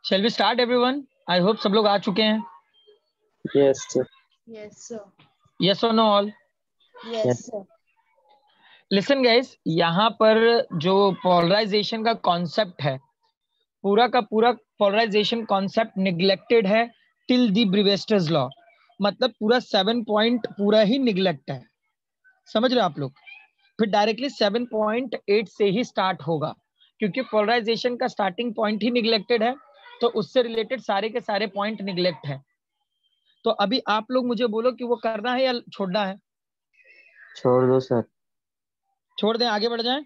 Shall we start everyone? I hope सब लोग आ चुके हैं. Yes, sir. Yes, sir. Yes or no all? Yes, sir. Listen guys, यहाँ पर जो polarization का concept है, पूरा का पूरा polarization concept neglected है till the Brevester's law. मतलब पूरा 7 point पूरा ही neglect है. समझ रहे हो आप लोग? फिर डायरेक्टली 7.8 से ही स्टार्ट होगा, क्योंकि पोलराइजेशन का स्टार्टिंग पॉइंट ही निग्लेक्टेड है, तो उससे रिलेटेड सारे के सारे पॉइंट निग्लेक्ट है. तो अभी आप लोग मुझे बोलो कि वो करना है या छोड़ना है. छोड़ दो सर. छोड़ दें, आगे बढ़ जाएं.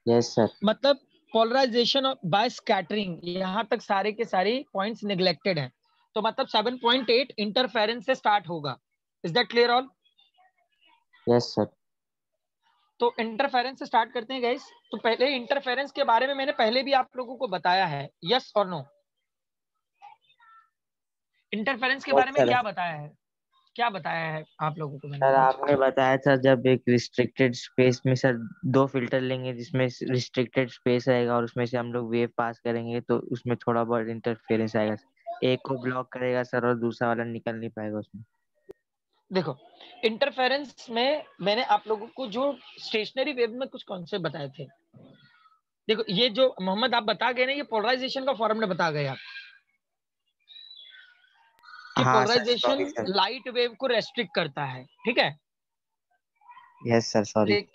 Yes sir. मतलब पोलराइजेशन बाय स्कैटरिंग, यहाँ तक सारे के सारे पॉइंट्स निग्लेक्टेड हैं, तो मतलब 7.8 इंटरफेरेंस से स्टार्ट होगा. Is that clear all? Yes sir. तो इंटरफेरेंस से स्टार्ट करते हैं गाइस. तो पहले इंटरफेरेंस के बारे में मैंने पहले भी आप लोगों को बताया है. यस और नो? इंटरफेरेंस के बारे में क्या बताया है? क्या बताया है आप लोगों को मैंने? सर आपने बताया था जब एक रिस्ट्रिक्टेड स्पेस में सर 2 फिल्टर लेंगे जिसमें रिस्ट्रिक्टेड स्पेस रहेगा और उसमें से हम लोग वेव पास करेंगे तो उसमें थोड़ा बहुत इंटरफेरेंस आएगा. एक को ब्लॉक करेगा सर और दूसरा वाला निकल नहीं पाएगा उसमें. देखो, इंटरफेरेंस में मैंने आप लोगों को जो स्टेशनरी वेव में कुछ कॉन्सेप्ट बताए थे. देखो, ये जो मोहम्मद आप बता गए ना, ये पोलराइजेशन का फॉर्मूला बता गए आप कि पोलराइजेशन लाइट वेव को रेस्ट्रिक्ट करता है. ठीक है. Yes sir. सॉरी.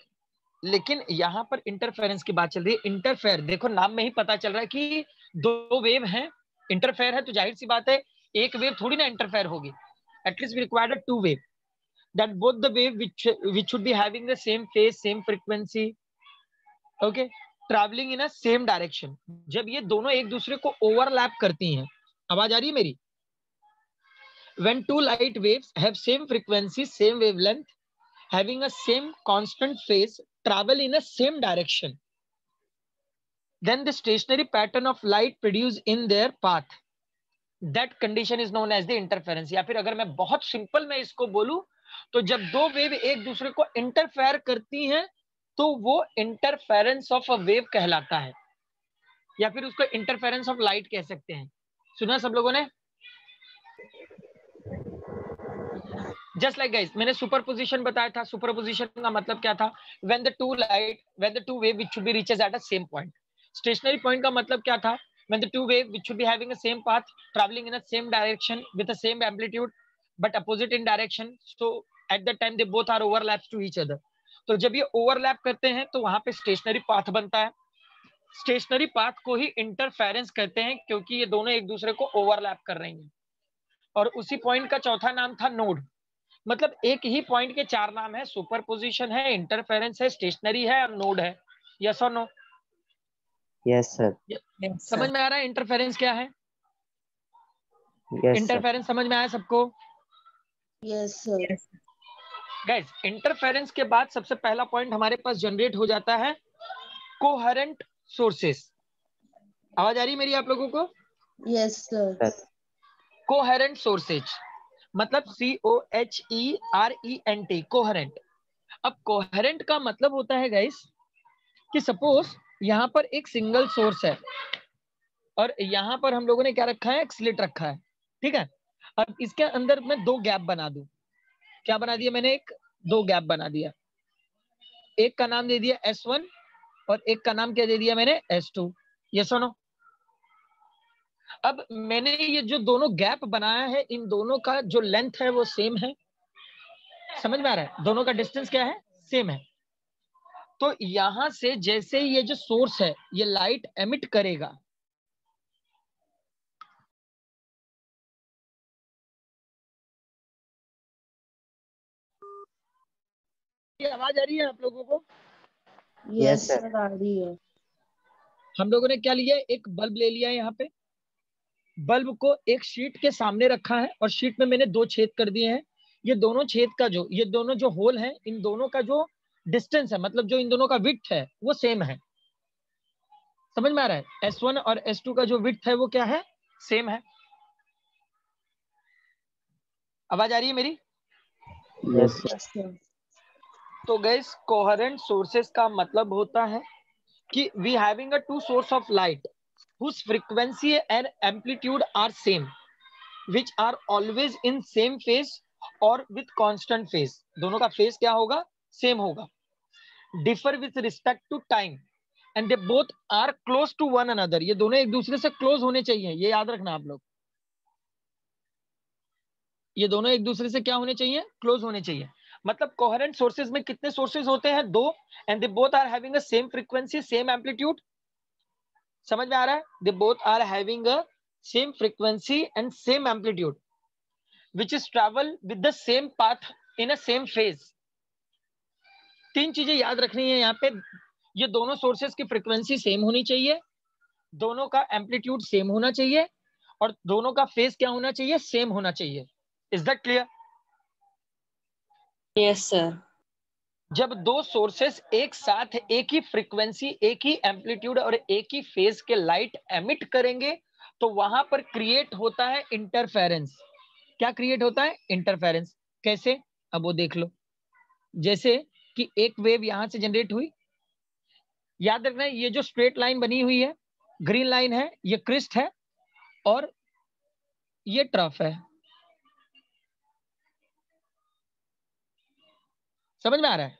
लेकिन यहाँ पर इंटरफेरेंस की बात चल रही है. इंटरफेयर, देखो नाम में ही पता चल रहा है कि 2 वेव हैं. इंटरफेयर है तो जाहिर सी बात है एक वेव थोड़ी ना इंटरफेयर होगी. At least we required 2 wave that both the wave which should be having the same phase, same frequency, okay, traveling in a same direction. जब ये दोनों एक दूसरे को ओवरलैप करती हैं, आवाज आ रही है मेरी? When two light waves have same frequency, same wavelength, having a same constant phase, travel in a same direction, then the stationary pattern of light produced in their path, that condition is known as the interference. या फिर अगर मैं बहुत simple में इसको बोलूं तो जब 2 वेव एक दूसरे को इंटरफेयर करती हैं तो वो इंटरफेरेंस ऑफ अ वेव कहलाता है, या फिर उसको इंटरफेरेंस ऑफ लाइट कह सकते हैं. सुना सब लोगों ने? जस्ट लाइक गाइस, मैंने सुपरपोजिशन बताया था. सुपरपोजिशन का मतलब क्या था? When the two wave which should be reaches at a same point. Stationary point का मतलब क्या था? When the two wave which should be having a same path, travelling in a same direction with the same amplitude but opposite in direction, so at that time they both are overlaps to each other. तो जब ये overlap करते हैं तो वहां पे stationery path बनता है. स्टेशनरी पाथ को ही इंटरफेरेंस कहते हैं क्योंकि ये दोनों एक दूसरे को ओवरलैप कर रही हैं. और उसी पॉइंट का चौथा नाम था नोड. मतलब एक ही पॉइंट के 4 नाम है. सुपरपोजिशन है, इंटरफेरेंस है, स्टेशनरी है और नोड है. यस और नो? Yes sir. समझ में आ रहा है इंटरफेरेंस क्या है? यस इंटरफेरेंस समझ में आया सबको? Yes, sir. गाइस, इंटरफेरेंस के बाद सबसे पहला पॉइंट हमारे पास जनरेट हो जाता है कोहेरेंट सोर्सेस. आवाज आ रही है मेरी आप लोगों को? Yes, sir. कोहेरेंट सोर्सेज मतलब COHERENT, कोहेरेंट. अब कोहेरेंट का मतलब होता है गाइस कि सपोज यहाँ पर एक सिंगल सोर्स है और यहाँ पर हम लोगों ने क्या रखा है? एक स्लिट रखा है. ठीक है. अब इसके अंदर मैं 2 गैप बना दूं. क्या बना दिया मैंने? 2 गैप बना दिया. एक का नाम दे दिया S1 और एक का नाम क्या दे दिया मैंने? S2. यस और नो? अब मैंने ये जो दोनों गैप बनाया है, इन दोनों का जो लेंथ है वो सेम है. समझ में आ रहा है? दोनों का डिस्टेंस क्या है? सेम है. तो यहां से जैसे ये जो सोर्स है ये लाइट एमिट करेगा, ये आवाज आ रही है आप लोगों को? Yes, sir. आ रही है. हम लोगों ने क्या लिया? एक बल्ब ले लिया. यहाँ पे बल्ब को एक शीट के सामने रखा है और शीट में मैंने 2 छेद कर दिए हैं. ये दोनों छेद का जो ये दोनों जो होल है, इन दोनों का जो डिस्टेंस है, मतलब जो इन दोनों का विड्थ है वो सेम है. समझ में आ रहा है? S1 और S2 का जो विड्थ है वो क्या है? सेम है. आवाज आ रही है मेरी? Yes Yes, sir. तो गाइस, कोहेरेंट सोर्सेस का मतलब होता है कि we having a 2 source of light. whose frequency and amplitude are same, which are always in same phase or with constant phase. दोनों का phase क्या होगा? Same होगा. Differ with respect to time and they both are close to one another. ये दोनों एक दूसरे से close होने चाहिए, ये याद रखना आप लोग. ये दोनों एक दूसरे से क्या होने चाहिए? Close होने चाहिए. मतलब कोहेरेंट सोर्सेज में कितने सोर्सेज होते हैं? 2, and they both are having a same frequency, same amplitude. समझ में आ रहा है? They both are having a same frequency and same amplitude which is travel with the same path in a same phase. 3 चीजें याद रखनी है यहाँ पे. ये दोनों सोर्सेज की फ्रीक्वेंसी सेम होनी चाहिए, दोनों का एम्पलीट्यूड सेम होना चाहिए और दोनों का फेज क्या होना चाहिए? सेम होना चाहिए. Is that clear? Yes sir. जब दो सोर्सेस एक साथ एक ही फ्रीक्वेंसी, एक ही एम्पलीट्यूड और एक ही फेज के लाइट एमिट करेंगे तो वहां पर क्रिएट होता है इंटरफेरेंस. क्या क्रिएट होता है? इंटरफेरेंस. कैसे? अब वो देख लो. जैसे कि एक वेव यहां से जनरेट हुई, याद रखना ये जो स्ट्रेट लाइन बनी हुई है, ग्रीन लाइन है, ये क्रिस्ट है और ये ट्रफ है. समझ में आ रहा है?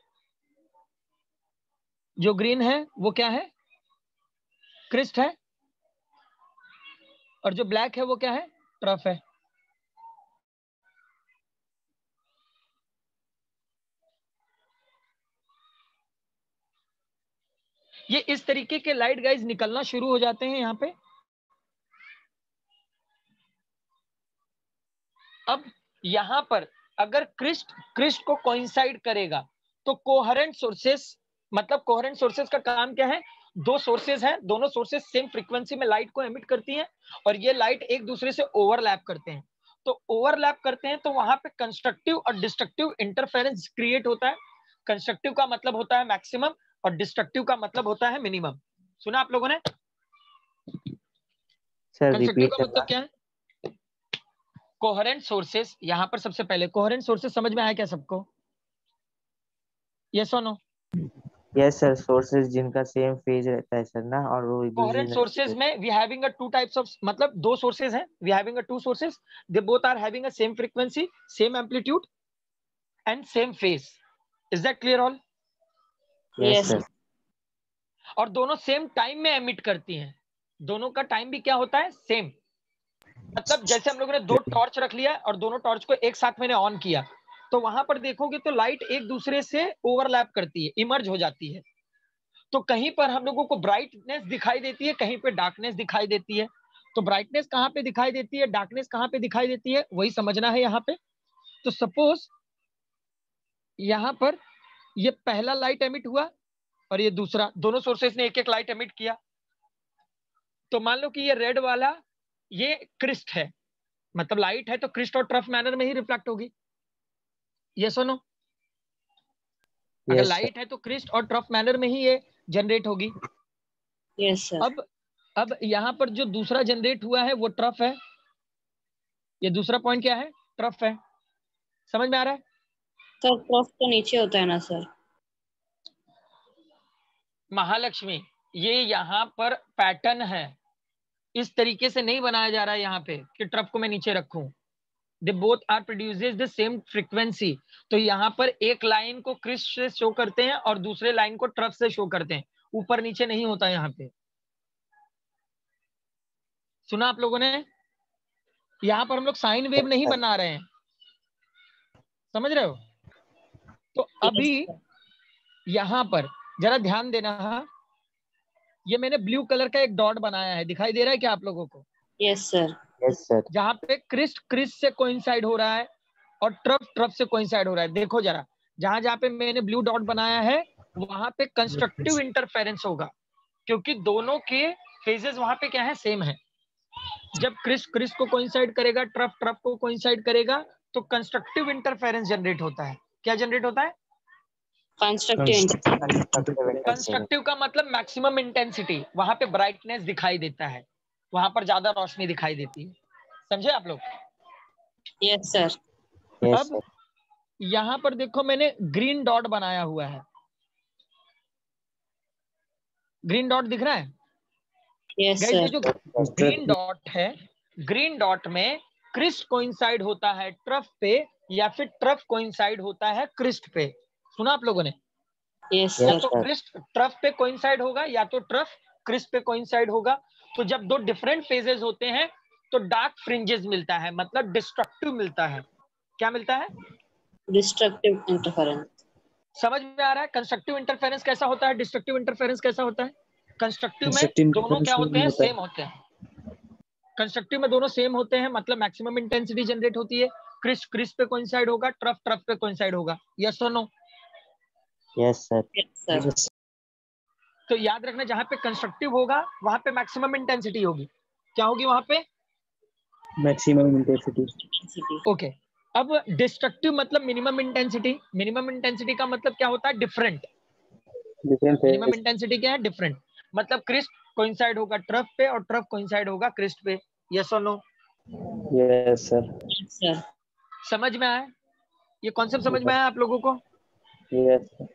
जो ग्रीन है वो क्या है? क्रिस्ट है और जो ब्लैक है वो क्या है? ट्रफ है. ये इस तरीके के लाइट गाइज निकलना शुरू हो जाते हैं यहां पे. अब यहां पर अगर क्रिस्ट को कोइंसाइड करेगा तो कोहेरेंट सोर्सेस, मतलब कोहेरेंट सोर्सेस का काम क्या है? दो सोर्सेस हैं, दोनों सोर्सेस सेम फ्रीक्वेंसी में लाइट को एमिट करती हैं और ये लाइट एक दूसरे से ओवरलैप करते हैं. तो ओवरलैप करते हैं तो वहां पे कंस्ट्रक्टिव और डिस्ट्रक्टिव इंटरफेरेंस क्रिएट होता है. कंस्ट्रक्टिव का मतलब होता है मैक्सिमम और डिस्ट्रक्टिव का मतलब होता है मिनिमम. सुना आप लोगों ने? सर कंस्ट्रक्टिव रिपीट का मतलब क्या है? Coherent sources. यहां पर सबसे पहले कोहेरेंट सोर्सेस समझ में आया क्या सबको? यस और नो? यस सर, सोर्सेज जिनका सेम फेज रहता है सर ना, और वो कोहेरेंट सोर्सेज में we having a two types of, मतलब दो सोर्सेज हैं, we having a two sources, they both are having a same frequency, same amplitude and same phase. Is that clear all? Yes sir. और दोनों same time में emit करती हैं. दोनों का टाइम भी क्या होता है? सेम. मतलब जैसे हम लोगों ने दो टॉर्च रख लिया और दोनों टॉर्च को एक साथ मैंने ऑन किया तो वहां पर देखोगे तो लाइट एक दूसरे से ओवरलैप करती है, इमर्ज हो जाती है. तो कहीं पर हम लोगों को ब्राइटनेस दिखाई देती है, कहीं पे डार्कनेस दिखाई देती है. तो ब्राइटनेस कहाँ पे दिखाई देती है, डार्कनेस कहाँ पे दिखाई देती है, वही समझना है यहाँ पे. तो सपोज यहाँ पर ये पहला लाइट एमिट हुआ और ये दूसरा, दोनों सोर्सेस ने एक एक लाइट एमिट किया. तो मान लो कि ये रेड वाला ये क्रिस्ट है, मतलब लाइट है तो क्रिस्ट और ट्रफ मैनर में ही रिफ्लेक्ट होगी. ये सुनो, अगर लाइट है तो क्रिस्ट और ट्रफ मैनर में ही ये जनरेट होगी. Yes sir. अब यहाँ पर जो दूसरा जनरेट हुआ है वो ट्रफ है. ये दूसरा पॉइंट क्या है? ट्रफ है. समझ में आ रहा है? सर ट्रफ तो नीचे होता है ना सर? महालक्ष्मी, ये यहाँ पर पैटर्न है, इस तरीके से नहीं बनाया जा रहा है यहाँ पे कि ट्रफ को मैं नीचे रखूं. They both are produces the same frequency. तो यहाँ पर एक लाइन को क्रिस्ट से शो करते हैं और दूसरे लाइन को ट्रफ से शो करते हैं, ऊपर नीचे नहीं होता यहाँ पे. सुना आप लोगों ने? यहाँ पर हम लोग साइन वेव नहीं बना रहे हैं, समझ रहे हो? तो अभी यहाँ पर जरा ध्यान देना, ये मैंने ब्लू कलर का एक डॉट बनाया है, दिखाई दे रहा है क्या आप लोगों को? Yes sir. Yes sir. जहाँ पे क्रिस्ट से कोइंसाइड हो रहा है और ट्रफ से कोइंसाइड हो रहा है. देखो जरा, जहां जहां पे मैंने ब्लू डॉट बनाया है वहां पे कंस्ट्रक्टिव इंटरफेरेंस होगा, क्योंकि दोनों के फेजेस वहां पे क्या है? सेम है. जब क्रिस्ट को कोइंसाइड करेगा, ट्रफ को कोइंसाइड करेगा तो कंस्ट्रक्टिव इंटरफेरेंस जनरेट होता है. क्या जनरेट होता है? कंस्ट्रक्टिव का मतलब मैक्सिमम इंटेंसिटी. वहां पे ब्राइटनेस दिखाई देता है, वहां पर ज्यादा रोशनी दिखाई देती है. समझे आप लोग? Yes sir. अब यहां पर देखो मैंने ग्रीन डॉट बनाया हुआ है. ग्रीन डॉट दिख रहा है? Yes, गाइस ये sir. जो ग्रीन डॉट है, ग्रीन डॉट में क्रिस्ट कोइंसाइड होता है ट्रफ पे या फिर ट्रफ कोइंसाइड होता है क्रिस्ट पे। सुना आप लोगों ने? Yes, या sir. तो क्रिस्ट ट्रफ पे कोइंसाइड होगा या तो ट्रफ क्रिस्ट पे कोइंसाइड होगा। तो जब दो डिफरेंट फेजेस होते हैं तो डार्क फ्रिंजेस मिलता है, मतलब डिस्ट्रक्टिव मिलता है। क्या मिलता है? Destructive interference. समझ में आ रहा है? कंस्ट्रक्टिव इंटरफेरेंस कैसा होता है, डिस्ट्रक्टिव इंटरफेरेंस कैसा होता है? कंस्ट्रक्टिव में दोनों क्या होते हैं? सेम होते हैं। कंस्ट्रक्टिव में दोनों सेम होते हैं, मतलब मैक्सिमम इंटेंसिटी जनरेट होती है। क्रिस्ट क्रिस्ट पे कोइंसाइड होगा, ट्रफ ट्रफ पे कोइंसाइड होगा। यस और no? Yes sir. Yes, sir. तो याद रखना, जहां पे कंस्ट्रक्टिव होगा वहां पे मैक्सिमम इंटेंसिटी होगी। क्या होगी वहां पे? Maximum intensity. Intensity. ओके। अब डिस्ट्रक्टिव मतलब मिनिमम इंटेंसिटी। मिनिमम इंटेंसिटी का मतलब क्या होता है? डिफरेंट। डिफरेंट मिनिमम है। इंटेंसिटी क्या है? डिफरेंट। मतलब क्रिस्ट कोइंसाइड होगा ट्रफ पे और ट्रफ कोइंसाइड होगा क्रिस्ट पे। यस और no? Yes sir. Yes, sir. समझ में आया? ये कॉन्सेप्ट समझ में आया आप लोगों को? Yes sir.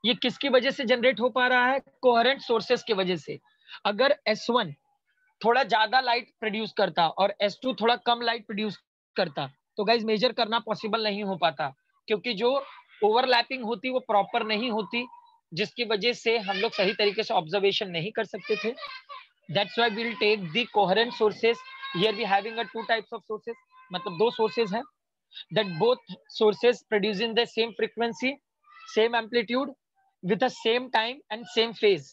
ये किसकी वजह से जनरेट हो पा रहा है? कोहेरेंट सोर्सेस की वजह से। अगर S1 थोड़ा ज्यादा लाइट प्रोड्यूस करता और S2 थोड़ा कम लाइट प्रोड्यूस करता तो गाइस मेजर करना पॉसिबल नहीं हो पाता, क्योंकि जो ओवरलैपिंग होती वो प्रॉपर नहीं होती, जिसकी वजह से हम लोग सही तरीके से ऑब्जर्वेशन नहीं कर सकते थे। That's why we will take the coherent sources. Here we having a two types of sources, मतलब दो सोर्सेस हैं that both sources producing the same frequency, same amplitude with the same time and same phase।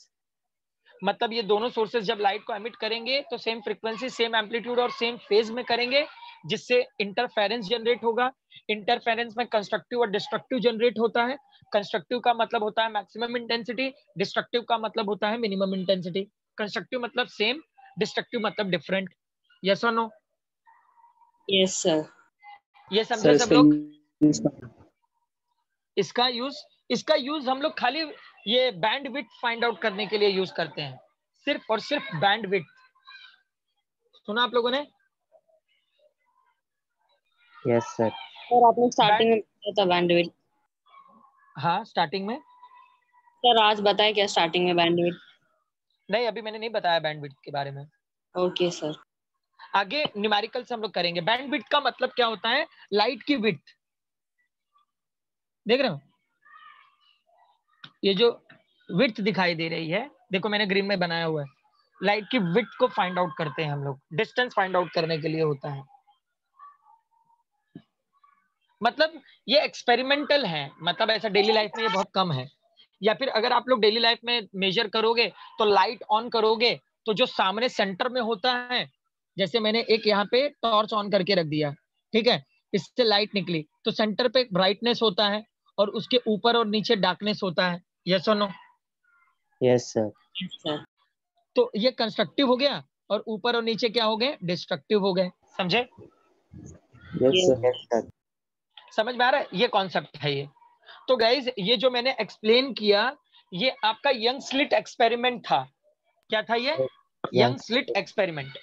मतलब ये दोनों sources जब light को emit करेंगे तो सेम फ्रीक्वेंसी, सेम एम्पलीट्यूड और सेम फेज में करेंगे, जिससे इंटरफेरेंस जनरेट होगा। इंटरफेरेंस में कंस्ट्रक्टिव और डिस्ट्रक्टिव जनरेट होता है। कंस्ट्रक्टिव का मतलब होता है मैक्सिमम इंटेंसिटी, डिस्ट्रक्टिव का मतलब होता है मिनिमम इंटेंसिटी। कंस्ट्रक्टिव मतलब सेम, डिस्ट्रक्टिव मतलब डिफरेंट। यस और नो? Yes, sir. ये सर समझे सब इसका लोग? यूज इसका यूज हम लोग खाली ये बैंड विड्थ फाइंड आउट करने के लिए यूज करते हैं, सिर्फ और सिर्फ बैंड विड्थ। सुना आप लोगों ने? Yes sir. सर आपने स्टार्टिंग में बताया था बैंडविड्थ। हाँ स्टार्टिंग में। सर आज बताए क्या स्टार्टिंग में बैंडविड्थ? नहीं, अभी मैंने नहीं बताया बैंड विड्थ के बारे में। Okay sir. आगे न्यूमेरिकल से हम लोग करेंगे। बैंड विड्थ का मतलब क्या होता है? लाइट की विड्थ। देख रहे हो ये जो विड्थ दिखाई दे रही है, देखो मैंने ग्रीन में बनाया हुआ है। लाइट की विड्थ को फाइंड आउट करते हैं हम लोग, डिस्टेंस फाइंड आउट करने के लिए होता है। मतलब ये एक्सपेरिमेंटल है, मतलब ऐसा डेली लाइफ में ये बहुत कम है। या फिर अगर आप लोग डेली लाइफ में मेजर करोगे तो लाइट ऑन करोगे तो जो सामने सेंटर में होता है, जैसे मैंने एक यहाँ पे टॉर्च ऑन करके रख दिया, ठीक है, इससे लाइट निकली तो सेंटर पे ब्राइटनेस होता है और उसके ऊपर और नीचे डार्कनेस होता है। यस और no? Yes sir. Yes, sir. तो ये कंस्ट्रक्टिव हो गया और ऊपर और नीचे क्या हो गए? डिस्ट्रक्टिव हो गए। समझे? Yes sir. Yes sir. समझ में आ रहा है? ये कॉन्सेप्ट है ये। तो गाइज ये जो मैंने एक्सप्लेन किया ये आपका यंग स्लिट एक्सपेरिमेंट था। क्या था ये? Young slit experiment.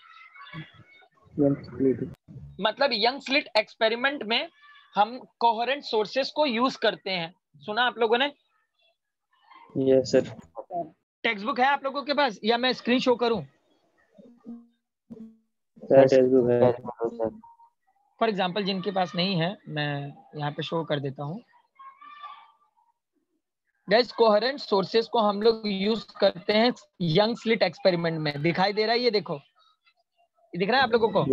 मतलब यंग स्लिट एक्सपेरिमेंट में हम कोहेरेंट सोर्सेस को यूज करते हैं। सुना आप लोगों ने? Yes sir. टेक्स्ट बुक है आप लोगों के पास या मैं स्क्रीन शो करूं? सर टेक्स्ट बुक है। सर। फॉर एग्जांपल जिनके पास नहीं है मैं यहाँ पे शो कर देता हूँ। गाइस कोहेरेंट सोर्सेस को हम लोग यूज करते हैं यंग स्लिट एक्सपेरिमेंट में। दिखाई दे रहा है ये? देखो ये दिख रहा है आप लोगों को?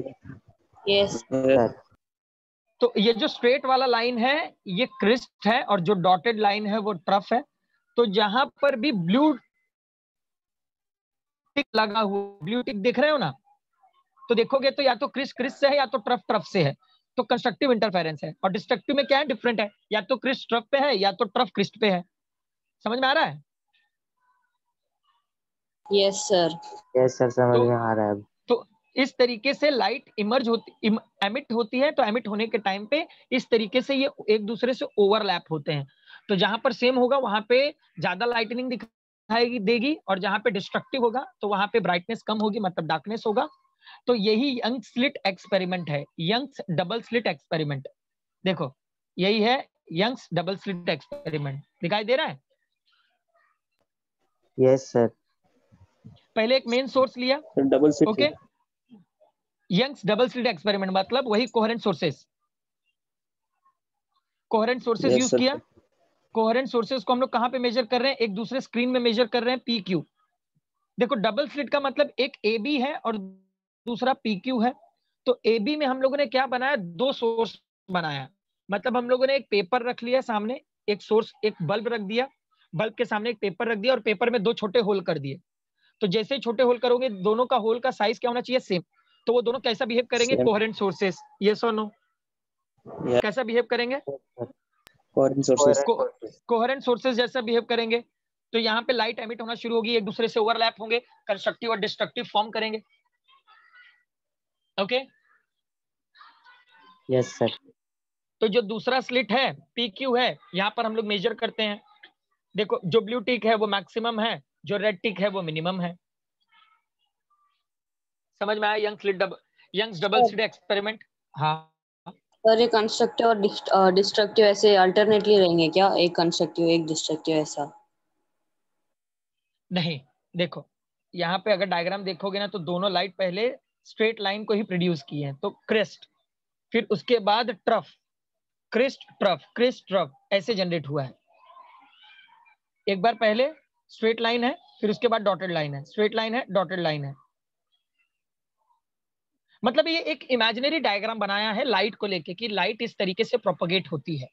Yes. सर। तो ये जो स्ट्रेट वाला लाइन है ये क्रिस्ट है और जो डॉटेड लाइन है वो ट्रफ है। तो जहां पर भी ब्लू टिक लगा हुआ, ब्लू टिक देख रहे हो ना, तो देखोगे तो या तो क्रिस्ट क्रिस्ट से है या तो ट्रफ ट्रफ से है, तो कंस्ट्रक्टिव इंटरफेरेंस है। और डिस्ट्रक्टिव में क्या है? डिफरेंट है, या तो क्रिस्ट ट्रफ पे है या तो ट्रफ क्रिस्ट पे है। समझ में आ रहा है? Yes, sir. यस सर, समझ तो में आ रहा है अब। तो इस तरीके से लाइट इमर्ज होती, एमिट होती है, तो एमिट होने के टाइम पे इस तरीके से ये एक दूसरे से ओवरलैप होते हैं। तो जहां पर सेम होगा वहां पे ज्यादा लाइटनिंग दिखाई देगी और जहां पे डिस्ट्रक्टिव होगा तो वहां पे ब्राइटनेस कम होगी, मतलब डार्कनेस होगा। तो यही यंग स्लिट एक्सपेरिमेंट है, यंग्स डबल स्लिट एक्सपेरिमेंट। देखो यही है यंग्स डबल स्लिट एक्सपेरिमेंट। दिखाई दे रहा है? Yes sir. पहले एक मेन सोर्स लिया, double slit okay, Young's double slit experiment, मतलब वही coherent sources, coherent sources use किया। कोहेरेंट सोर्सेस को हम लोग कहां पे मेजर कर रहे हैं, एक दूसरे स्क्रीन में मेजर कर रहे हैं, पी क्यू। देखो डबल स्लिट का मतलब एक ए बी है और दूसरा पी क्यू है। तो ए बी में हम लोगों ने क्या बनाया, दो सोर्स बनाया, मतलब हम लोगों ने एक पेपर रख लिया सामने, एक सोर्स, एक बल्ब रख दिया, बल्ब के सामने एक पेपर रख दिया और पेपर में दो छोटे होल कर दिए। तो जैसे ही छोटे होल करोगे, दोनों का होल का साइज क्या होना चाहिए, सेम। तो वो दोनों कैसा बिहेव करेंगे, कोहेरेंट सोर्सेस, यस और नो, कैसा बिहेव करेंगे, कोहेरेंट सोर्सेस। कोहेरेंट सोर्सेस जैसा बिहेव करेंगे। तो यहाँ पे लाइट एमिट होना शुरू होगी, एक दूसरे से ओवरलैप होंगे, कंस्ट्रक्टिव और डिस्ट्रक्टिव फॉर्म करेंगे, ओके। Yes sir. तो जो दूसरा स्लिट है, पी क्यू है, यहाँ पर हम लोग मेजर करते हैं। देखो जो ब्लू टिक है वो मैक्सिमम है, जो रेड टिक है वो मिनिमम है। समझ में आया यंग्स डबल स्लिट एक्सपेरिमेंट? हाँ सर ये कंस्ट्रक्टिव और डिस्ट्रक्टिव ऐसे अल्टरनेटली रहेंगे क्या, एक कंस्ट्रक्टिव एक डिस्ट्रक्टिव ऐसा? नहीं, देखो यहाँ पे अगर डायग्राम देखोगे ना, तो दोनों लाइट पहले स्ट्रेट लाइन को ही प्रोड्यूस की है, तो क्रेस्ट, फिर उसके बाद trough, crest trough, crest trough ऐसे जनरेट हुआ है। एक बार पहले स्ट्रेट लाइन है, फिर उसके बाद डॉटेड लाइन है, स्ट्रेट लाइन है, डॉटेड लाइन है। मतलब ये एक इमेजिनरी डायग्राम बनाया है लाइट को लेके कि लाइट इस तरीके से प्रोपगेट होती है।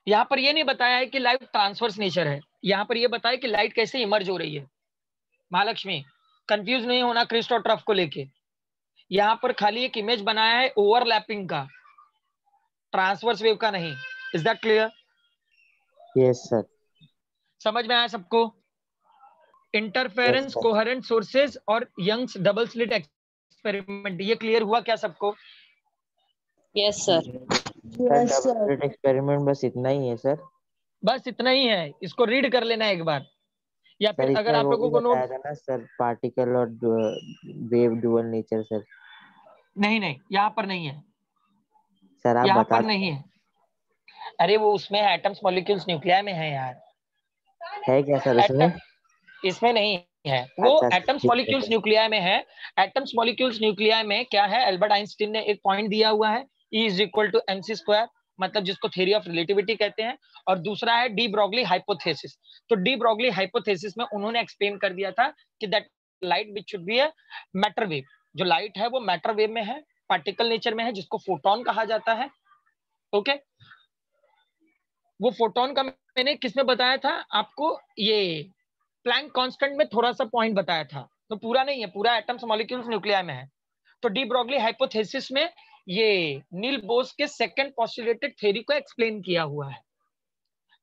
यहाँ पर ये नहीं बताया है कि लाइट ट्रांसवर्स नेचर है, यहाँ पर ये बताया कि लाइट कैसे इमर्ज हो रही है। महालक्ष्मी, कंफ्यूज नहीं होना क्रिस्ट और ट्रफ को लेके। यहाँ पर खाली एक इमेज बनाया है ओवरलैपिंग का, ट्रांसवर्स वेव का नहीं। Is that clear? Yes sir. समझ में आया सबको? इंटरफेरेंस, कोहेरेंट सोर्सेज और यंग्स डबल स्लिट एक्सपेरिमेंट, ये क्लियर हुआ क्या सबको? यस सर। Yes sir. एक्सपेरिमेंट बस इतना ही है सर? बस इतना ही है, इसको रीड कर लेना एक बार, या सर फिर अगर इसमें आप वो भी लोगों को बताया नोट, था ना सर, पार्टिकल और वेव डुअल नेचर सर? नहीं नहीं यहाँ पर नहीं है, सर आप यहाँ बता पर नहीं है। अरे वो उसमें है, एटम्स मॉलिक्यूल्स न्यूक्लियाई में है यार। है क्या सर उसमें? इसमें नहीं है, वो अच्छा एटम्स ठीक है मॉलिक्यूल्स सर। न्यूक्लियाई में है। एटम्स मॉलिक्यूल्स न्यूक्लियाई में क्या है, एल्बर्ट आइंस्टीन ने एक पॉइंट दिया हुआ है, E is equal to mc square, मतलब जिसको थ्योरी ऑफ रिलेटिविटी कहते हैं। और दूसरा है डी ब्रॉगली हाइपोथेसिस। तो डी ब्रॉगली हाइपोथेसिस में उन्होंने एक्सप्लेन कर दिया था कि that light which should be a matter wave, जो लाइट है वो मैटर वेव में है, पार्टिकल नेचर में है, जिसको फोटोन कहा जाता है, ओके। वो फोटोन का मैंने किसमें बताया था आपको, ये प्लैंक कांस्टेंट में थोड़ा सा पॉइंट बताया था, तो पूरा नहीं है, पूरा एटम्स मॉलिक्यूल्स न्यूक्लियाई में है। तो डी ब्रॉगली हाइपोथेसिस में ये नील बोस के सेकंड पोस्टुलेटेड थ्योरी को एक्सप्लेन किया हुआ है।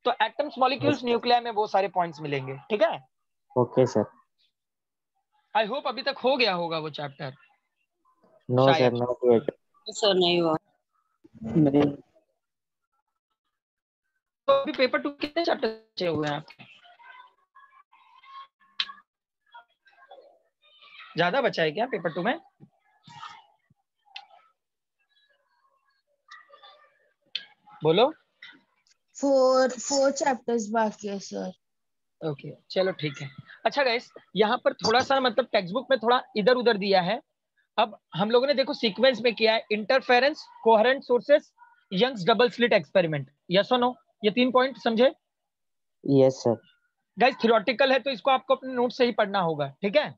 तो एटम्स मॉलिक्यूल्स न्यूक्लियाई में वो सारे पॉइंट्स मिलेंगे, ठीक है। Okay sir. आई होप अभी तक हो गया होगा वो चैप्टर। नो सर, शायद नॉट येट। सर नहीं हुआ। नहीं। तो अभी पेपर 2 कितने चैप्टर बचे हुए हैं आपके? ज्यादा बचा है क्या पेपर 2 में? बोलो। 4 चैप्टर्स बाकी है सर। ओके चलो ठीक है। अच्छा गाइस, यहाँ पर थोड़ा सा मतलब टेक्स्ट बुक में थोड़ा इधर उधर दिया है। अब हम लोगों ने देखो सीक्वेंस में किया है, interference, coherent sources, Young's double slit experiment, yes और नो, ये 3 पॉइंट समझे? Yes sir. गाइस थ्योरेटिकल है तो इसको आपको अपने नोट से ही पढ़ना होगा, ठीक है।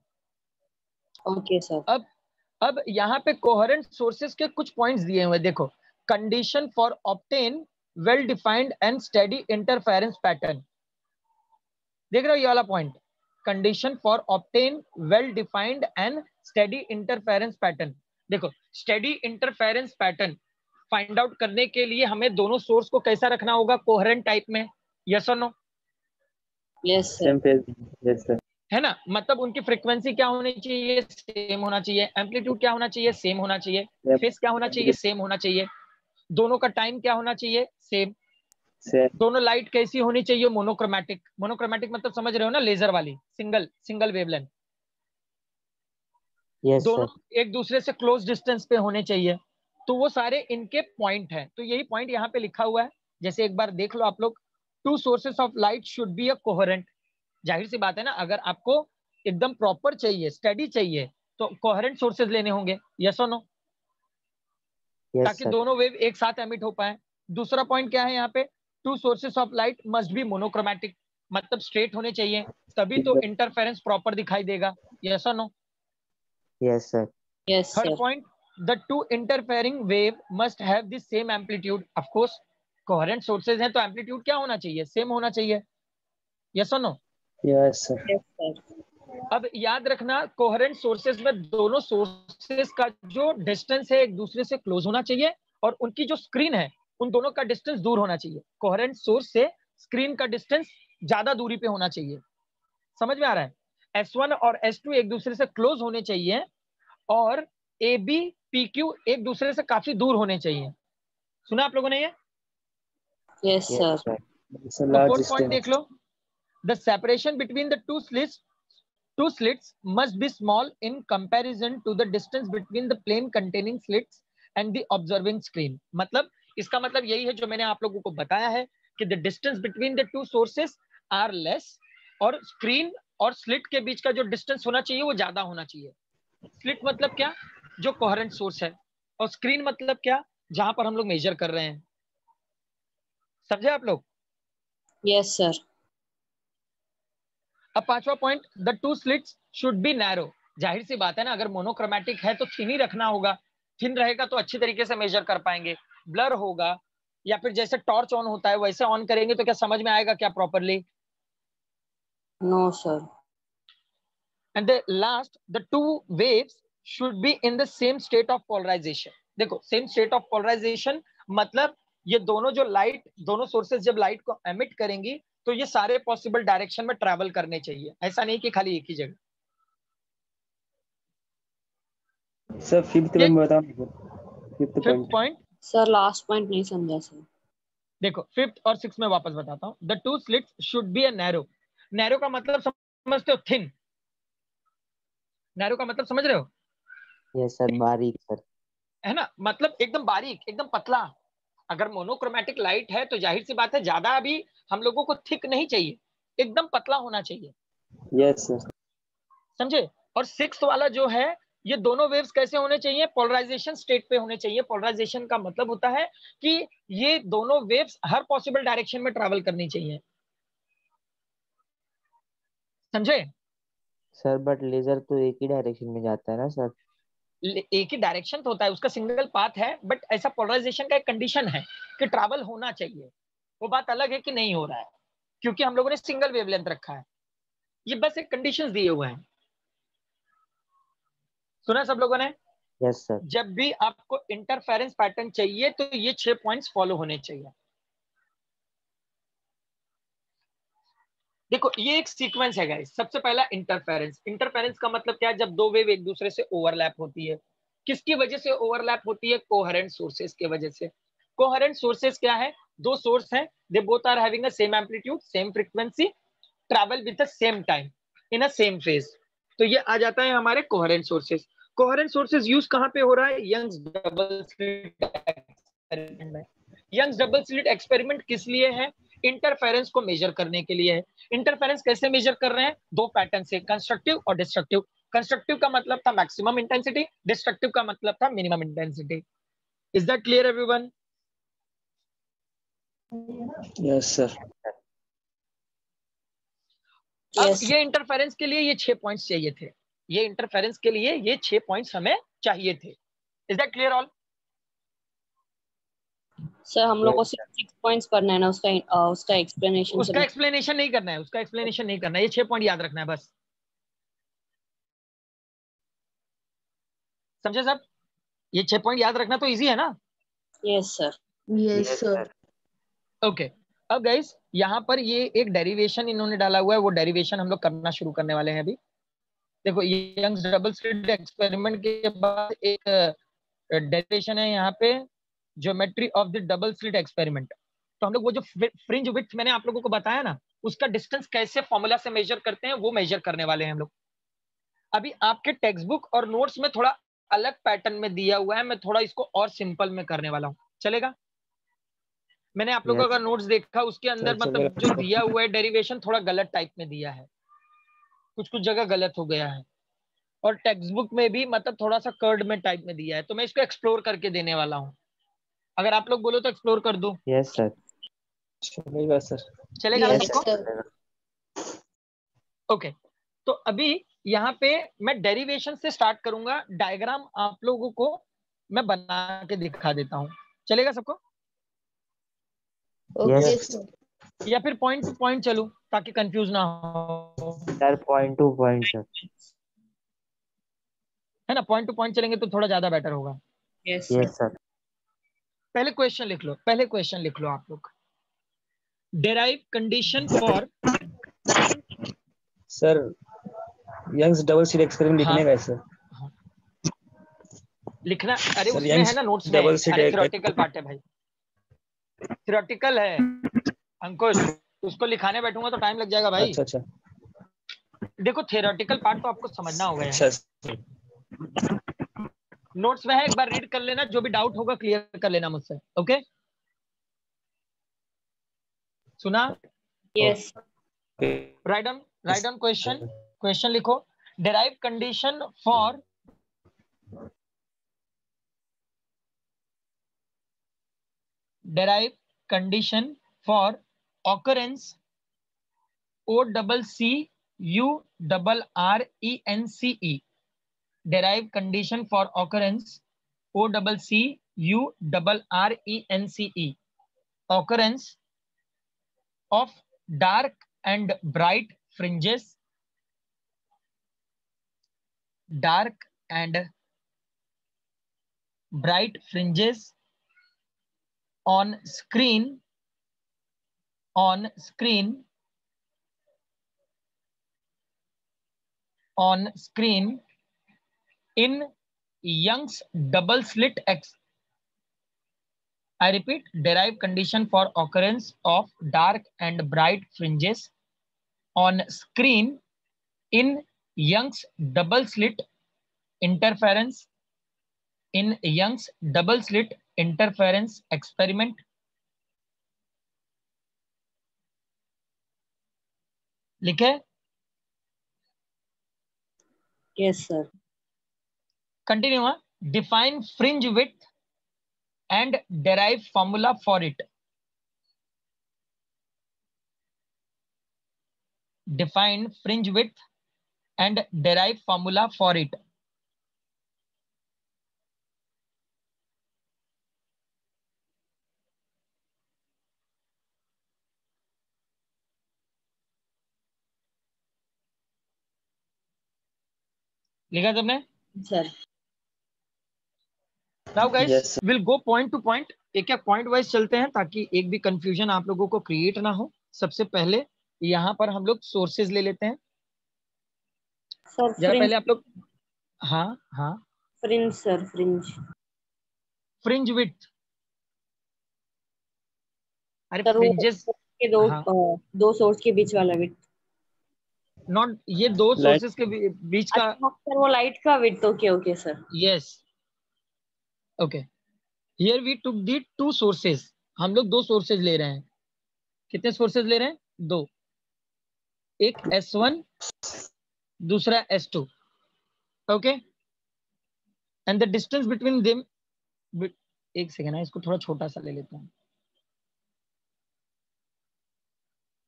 Okay sir. अब यहाँ पे कोहेरेंट सोर्सेस के कुछ पॉइंट्स दिए हुए, देखो, condition for obtain well defined and steady interference pattern, देख रहे हो ये वाला point, condition for obtain well defined and steady interference pattern. देखो steady interference pattern find out करने के लिए हमें दोनों सोर्स को कैसा रखना होगा, कोहेरेंट टाइप में, यस और no? Yes sir. Same phase. Yes sir. है ना, मतलब उनकी फ्रीक्वेंसी क्या होनी चाहिए, सेम होना चाहिए, एम्पलीट्यूड क्या होना चाहिए, सेम होना चाहिए, फेस क्या होना चाहिए, सेम होना चाहिए, दोनों का टाइम क्या होना चाहिए, सेम, दोनों लाइट कैसी होनी चाहिए, मोनोक्रोमैटिक, मोनोक्रोमैटिक मतलब समझ रहे हो ना, लेजर वाली, सिंगल वेवलेंथ, यस दोनों सर। एक दूसरे से क्लोज डिस्टेंस पे होने चाहिए। तो वो सारे इनके पॉइंट हैं, तो यही पॉइंट यहाँ पे लिखा हुआ है। जैसे एक बार देख लो आप लोग, 2 sources of light should be a coherent, जाहिर सी बात है ना, अगर आपको एकदम प्रॉपर चाहिए, स्टडी चाहिए, तो कोहेरेंट सोर्सेज लेने होंगे, यस और नो, यस ताकि सर। दोनों वेव एक साथ एमिट हो पाए। दूसरा पॉइंट क्या है यहाँ पे, to sources of light must be monochromatic, मतलब स्ट्रेट होने चाहिए, तभी तो इंटरफेरेंस प्रॉपर दिखाई देगा, यस और no. Yes sir. Yes third sir. Point, the two interfering wave must have the same amplitude. Of course coherent sources हैं तो एम्पलीट्यूड क्या होना चाहिए, सेम होना चाहिए, यस और no. Yes sir. Yes sir. अब याद रखना, कोहेरेंट सोर्सेज में दोनों सोर्सेज का जो डिस्टेंस है एक दूसरे से क्लोज होना चाहिए, और उनकी जो स्क्रीन है उन दोनों का डिस्टेंस दूर होना चाहिए। कोहेरेंट सोर्स से स्क्रीन का डिस्टेंस ज्यादा दूरी पे होना चाहिए, समझ में आ रहा है। S1 और S2 एक दूसरे से क्लोज होने चाहिए, और AB PQ एक दूसरे से काफी दूर होने चाहिए। सुना आप लोगों ने ये? Yes yes sir. सर। तो लार्ज फोर्थ पॉइंट देख distance. Low, the separation between the two slits must be small in comparison to the distance between the plane containing slits and the observing screen। मतलब इसका मतलब यही है जो मैंने आप लोगों को बताया है कि the distance between the two sources are less, और स्क्रीन और स्लिट के बीच का जो डिस्टेंस होना चाहिए वो ज्यादा होना चाहिए। स्लिट मतलब क्या, जो कोहेरेंट सोर्स है, और स्क्रीन मतलब क्या, जहां पर हम लोग मेजर कर रहे हैं, समझे आप लोग। Yes sir. अब पांचवा point, the two slits should be narrow. जाहिर सी बात है ना, अगर मोनोक्रोमैटिक है तो थिन ही रखना होगा, थिन रहेगा तो अच्छी तरीके से मेजर कर पाएंगे। ब्लर होगा या फिर जैसे टॉर्च ऑन होता है वैसे ऑन करेंगे तो क्या समझ में आएगा क्या properly? No sir. And the last, the two waves should be in the same state of polarization. देखो सेम स्टेट ऑफ पोलराइजेशन मतलब ये दोनों जो लाइट, दोनों सोर्सेज जब लाइट को एमिट करेंगी तो ये सारे पॉसिबल डायरेक्शन में ट्रैवल करने चाहिए, ऐसा नहीं कि खाली एक ही जगह। सर फिफ्थ में बताओ, fifth fifth point. Point, sir last point नहीं समझा सर। देखो फिफ्थ और सिक्स में वापस बताता हूं। The two slits should be a narrow. Narrow का मतलब समझते हो, थिन। नैरो का मतलब समझ रहे हो, यस सर, बारीक सर। है ना, मतलब एकदम बारीक, एकदम पतला। अगर मोनोक्रोमैटिक लाइट है तो जाहिर सी बात है ज्यादा अभी हम लोगों को थिक नहीं चाहिए, एकदम पतला होना चाहिए, यस सर। समझे। और सिक्स वाला जो है, ये दोनों वेव्स कैसे होने चाहिए, पोलराइजेशन स्टेट पे होने चाहिए। पोलराइजेशन का मतलब होता है कि ये दोनों वेव्स हर पॉसिबल डायरेक्शन में ट्रैवल करनी चाहिए, समझे। सर बट लेजर तो एक ही डायरेक्शन में जाता है ना सर। एक ही डायरेक्शन तो होता है, उसका सिंगल पाथ है, बट ऐसा पोलराइजेशन का एक कंडीशन है कि ट्रैवल होना चाहिए। वो बात अलग है कि नहीं हो रहा है, क्योंकि हम लोगों ने सिंगल वेवलेंथ रखा है। ये बस एक कंडीशंस दिए हुए हैं, सुना सब लोगों ने। Yes sir. जब भी आपको इंटरफेरेंस पैटर्न चाहिए तो ये 6 पॉइंट्स फॉलो होने चाहिए। देखो ये एक सीक्वेंस है गाइस। सबसे पहला इंटरफेरेंस। इंटरफेरेंस का मतलब क्या है, जब दो वेव एक दूसरे से ओवरलैप होती है। किसकी वजह से ओवरलैप होती है, कोहेरेंट सोर्सेस की वजह से। कोहेरेंट सोर्सेस क्या है, दो सोर्स हैं, they both are having a same amplitude, same frequency, travel with the same time in a same phase, तो ये आ जाता है हमारे coherent sources. Coherent sources use कहां पे हो रहा है, यंग्स डबल स्लिट एक्सपेरिमेंट में। यंग्स डबल स्लिट एक्सपेरिमेंट किस लिए है, इंटरफेरेंस को मेजर करने के लिए है। इंटरफेरेंस कैसे मेजर कर रहे हैं, दो पैटर्न से, कंस्ट्रक्टिव और डिस्ट्रक्टिव। कंस्ट्रक्टिव का मतलब था मैक्सिमम इंटेंसिटी, डिस्ट्रक्टिव का मतलब था minimum intensity. Is that clear everyone? Yes sir. अब ये इंटरफेरेंस के लिए ये 6 पॉइंट्स चाहिए थे, ये इंटरफेरेंस के लिए ये 6 पॉइंट्स हमें चाहिए थे। Is that clear all? Sir हम लोग को सिर्फ 6 पॉइंट्स पढ़ना है ना, उसका एक्सप्लेनेशन उसका एक्सप्लेनेशन नहीं करना है, उसका एक्सप्लेनेशन नहीं करना है, ये 6 पॉइंट याद रखना है बस, समझे सब। ये 6 पॉइंट याद रखना तो इजी है ना। Yes sir. यस सर। ओके अब गाइस यहाँ पर ये एक डेरिवेशन इन्होंने डाला हुआ है, वो डेरिवेशन हम लोग करना शुरू करने वाले हैं अभी। देखो यंग्स डबल स्लिट एक्सपेरिमेंट के बाद एक डेरिवेशन है यहाँ पे, geometry of the double slit experiment. तो हम लोग वो जो फ्रिंज विड्थ मैंने आप लोगों को बताया ना, उसका डिस्टेंस कैसे फॉर्मूला से मेजर करते हैं वो मेजर करने वाले हैं हम लोग। अभी आपके टेक्स्ट बुक और नोट्स में थोड़ा अलग पैटर्न में दिया हुआ है, मैं थोड़ा इसको और सिंपल में करने वाला हूँ, चलेगा। मैंने आप लोगों Yes. का नोट्स देखा, उसके अंदर अच्छा, मतलब मेरा जो दिया हुआ है डेरिवेशन थोड़ा गलत टाइप में दिया है, कुछ कुछ जगह गलत हो गया है, और टेक्स्ट बुक में भी मतलब थोड़ा सा कर्ड में टाइप में दिया है, तो मैं इसको एक्सप्लोर करके देने वाला हूँ। अगर आप लोग बोलो तो एक्सप्लोर कर दो, Yes, sir. चलेगा सर। चलेगा ना Yes, सबको? sir. ओके, तो अभी यहाँ पे मैं डेरिवेशन से स्टार्ट करूंगा, डायग्राम आप लोगों को मैं बना के दिखा देता हूँ, चलेगा सबको? Okay, Yes. sir. या फिर पॉइंट टू पॉइंट चलूं ताकि कंफ्यूज ना हो, Sir, point to point, sir. है ना? पॉइंट टू पॉइंट चलेंगे तो थोड़ा ज्यादा बेटर होगा। Yes, Yes, sir. पहले क्वेश्चन लिख लो, पहले क्वेश्चन लिख लो आप लोग। Derive condition for, sir Young's double slit experiment हाँ लिखने का है सर। लिखना, अरे सर उसमें है ना नोट्स में, डबल स्लिट अरे थ्योरेटिकल पार्ट है भाई, थ्योरेटिकल है अंकुश, उसको लिखाने बैठूंगा तो टाइम लग जाएगा भाई। अच्छा अच्छा देखो थ्योरेटिकल पार्ट तो आपको समझना होगा यार, अच्छा नोट्स में है, एक बार रीड कर लेना, जो भी डाउट होगा क्लियर कर लेना मुझसे, ओके? सुना? yes, write on question, question लिखो। Derive condition for derive condition for occurrence OCCURRENCE, derive condition for occurrence OCCURRENCE, occurrence of dark and bright fringes, dark and bright fringes on screen in Young's double slit X. I repeat, derive condition for occurrence of dark and bright fringes on screen in Young's double slit interference experiment. लिखे? yes, sir. Continue. Define fringe width and derive formula for it. Define fringe width and derive formula for it. लिखा सबने? Sir. Now guys Yes, will go point two point, एक एक point wise चलते हैं ताकि एक भी कंफ्यूजन आप लोगों को क्रिएट ना हो। सबसे पहले यहाँ पर हम लोग सोर्सेज ले लेते हैं। Sir, जरा fringe, पहले आप लोग, हाँ हाँ, fringe, sir, fringe. Fringe width, अरे Sir, वो फ्रिंजेस, के हाँ दो सोर्स के बीच वाला विड्थ। नॉट, ये दो Light. सोर्सेज के बीच का, अच्छा सर, वो लाइट का width. Okay okay sir. Yes okay. Here we took the two sources, हम लोग दो सोर्सेज ले रहे हैं। कितने सोर्सेज ले रहे हैं? दो, एक S1 दूसरा S2, okay? And the distance between them, एक सेकेंड है, इसको थोड़ा छोटा सा ले लेता हूँ।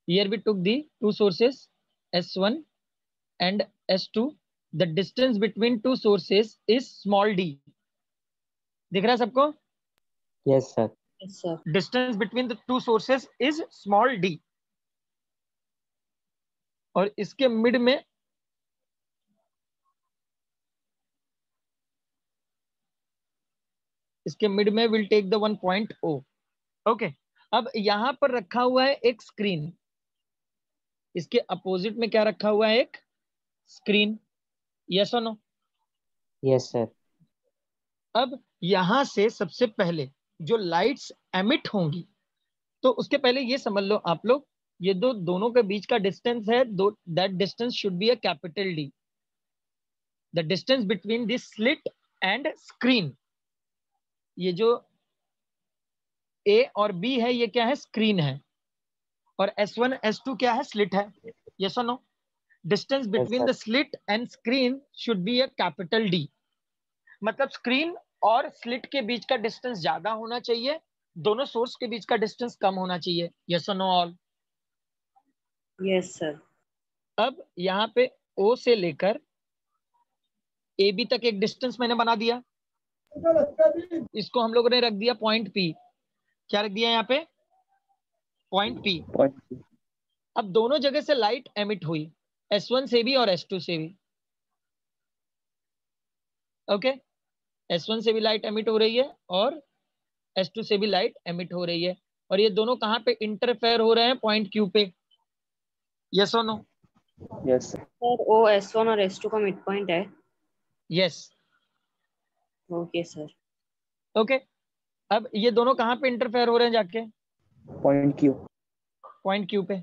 Here we took the two sources S1 and S2, the distance between two sources is small d. दिख रहा है सबको? Yes, sir. Yes, sir. Distance between the two sources is small d. और इसके मिड में will take the 1 point O, okay? अब यहां पर रखा हुआ है एक स्क्रीन, इसके अपोजिट में क्या रखा हुआ है? एक स्क्रीन, यस और नो? Yes, sir. अब यहां से सबसे पहले जो लाइट्स एमिट होंगी, तो उसके पहले ये समझ लो आप लोग, ये दोनों के बीच का डिस्टेंस है, that distance should be a capital D. The distance between this slit and screen, ये जो ए और बी है ये क्या है, स्क्रीन है, और S1 S2 क्या है, स्लिट है। यस और no? Distance between the slit and screen should be a capital D. मतलब स्क्रीन और स्लिट के बीच का डिस्टेंस ज्यादा होना चाहिए, दोनों सोर्स के बीच का डिस्टेंस कम होना चाहिए। यस और नो ऑल? Yes sir. अब यहाँ पे O से लेकर AB तक एक डिस्टेंस मैंने बना दिया, इसको हम लोगों ने रख दिया पॉइंट P। क्या रख दिया यहाँ पे, पॉइंट P। अब दोनों जगह से लाइट एमिट हुई, S1 से भी और S2 से भी। ओके, S1 से भी लाइट एमिट हो रही है और S2 से भी लाइट एमिट हो रही है, और ये दोनों कहाँ पे इंटरफेयर हो रहे हैं, पॉइंट Q पे। यस और नो? यस सर ओ S1 और S2 का मिड पॉइंट है। यस। Okay sir. ओके, अब ये दोनों कहाँ पे इंटरफेयर हो रहे हैं जाके, पॉइंट क्यू। पॉइंट Q पे।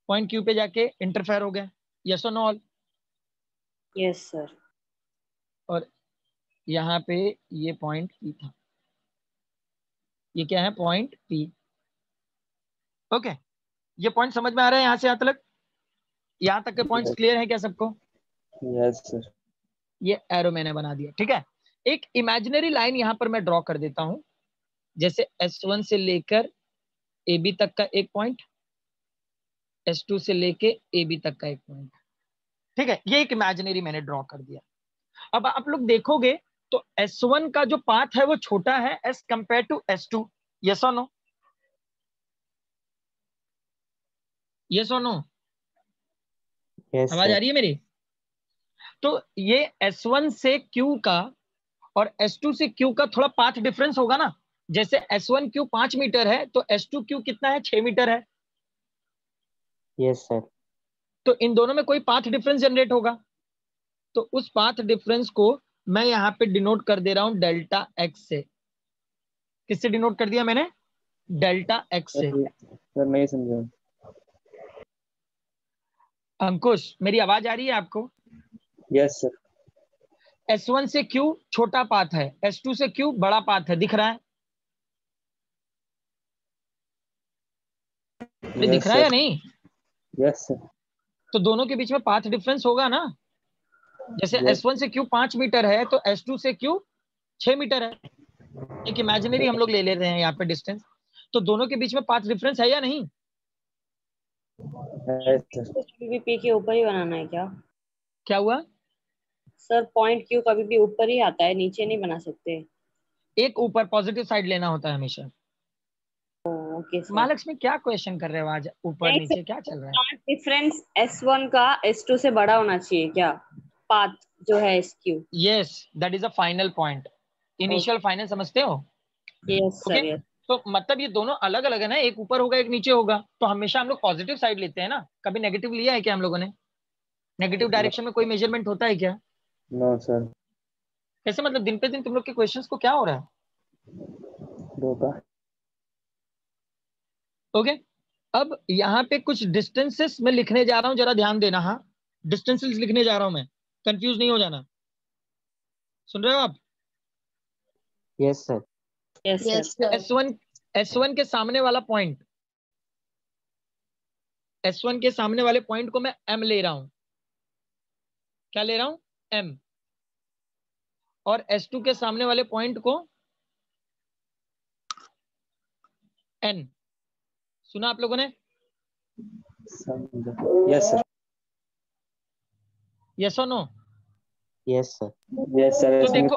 पॉइंट Q पे जाके इंटरफेयर हो गए। यस और नो ऑल? Yes sir. और यहाँ पे ये पॉइंट P था, ये क्या है, पॉइंट P। ओके, ये पॉइंट समझ में आ रहा है यहाँ से यहाँ तक? यहाँ तक के पॉइंट्स क्लियर है क्या सबको? यस सर। ये एरो मैंने बना दिया, ठीक है। एक इमेजिनरी लाइन यहाँ पर मैं ड्रॉ कर देता हूं, जैसे S1 से लेकर AB तक का एक पॉइंट, S2 से लेके AB तक का एक पॉइंट, ठीक है। ये एक इमेजिनरी मैंने ड्रॉ कर दिया। अब आप लोग देखोगे तो S1 का जो पाथ है वो छोटा है as compare to S2। Yes और नो? यस और नो? यस आवाज आ सर। रही है मेरी? तो ये S1 से Q का और S2 से Q का थोड़ा पाथ डिफरेंस होगा ना। जैसे S1 Q 5 मीटर है तो S2 Q कितना है, 6 मीटर है। Yes sir. तो इन दोनों में कोई पाथ डिफरेंस जनरेट होगा, तो उस पाथ डिफरेंस को मैं यहाँ पे डिनोट कर दे रहा हूं डेल्टा एक्स से। किससे डिनोट कर दिया मैंने, डेल्टा एक्स से। सर मैं समझा। अंकुश मेरी आवाज आ रही है आपको? Yes sir. S1 से Q छोटा पाथ है, S2 से Q बड़ा पाथ है, दिख रहा है? दिख यस रहा है या सर। नहीं? Yes sir. तो दोनों के बीच में पाथ डिफरेंस होगा ना। जैसे यस S1 से Q 5 मीटर है तो S2 से Q 6 मीटर है। एक इमेजिनरी हम लोग ले ले रहे हैं यहाँ पे डिस्टेंस, तो दोनों के बीच में पाथ डिफरेंस है या नहीं? सर। कभी भी P के ऊपर ही बनाना है क्या? क्या हुआ सर पॉइंट Q कभी भी ऊपर ही आता है, नीचे नहीं बना सकते। एक ऊपर पॉजिटिव साइड लेना होता है हमेशा। Okay sir. महालक्ष्मी क्या क्वेश्चन कर रहे हो आज, ऊपर नहीं नीचे क्या चल रहा है? सर, डिफरेंस S1 का S2 से बड़ा होना चाहिए क्या, पाथ जो है SQ? Yes, that is a final point, initial final, समझते हो? Yes okay, sir. यस तो मतलब ये दोनों अलग अलग है ना, एक ऊपर होगा एक नीचे होगा, तो हमेशा हम लोग पॉजिटिव साइड लेते हैं ना। कभी नेगेटिव लिया है क्या हम लोगों ने? नेगेटिव डायरेक्शन में कोई मेजरमेंट होता है क्या? No sir. कैसे, मतलब दिन पे दिन तुम लोग के क्वेश्चंस को क्या हो रहा है? धोखा। ओके, अब यहाँ पे कुछ डिस्टेंसेस मैं लिखने जा रहा हूँ, जरा ध्यान देना। हाँ, डिस्टेंसेस लिखने जा रहा हूँ मैं, कंफ्यूज नहीं हो जाना। सुन रहे हो आप? Yes sir. Yes yes sir. Sir. S1 के सामने वाला पॉइंट, S1 के सामने वाले पॉइंट को मैं M ले रहा हूं। क्या ले रहा हूं, M। और S2 के सामने वाले पॉइंट को N। सुना आप लोगों ने? समझा। Yes sir. यस और no? Yes sir. Yes sir. तो देखो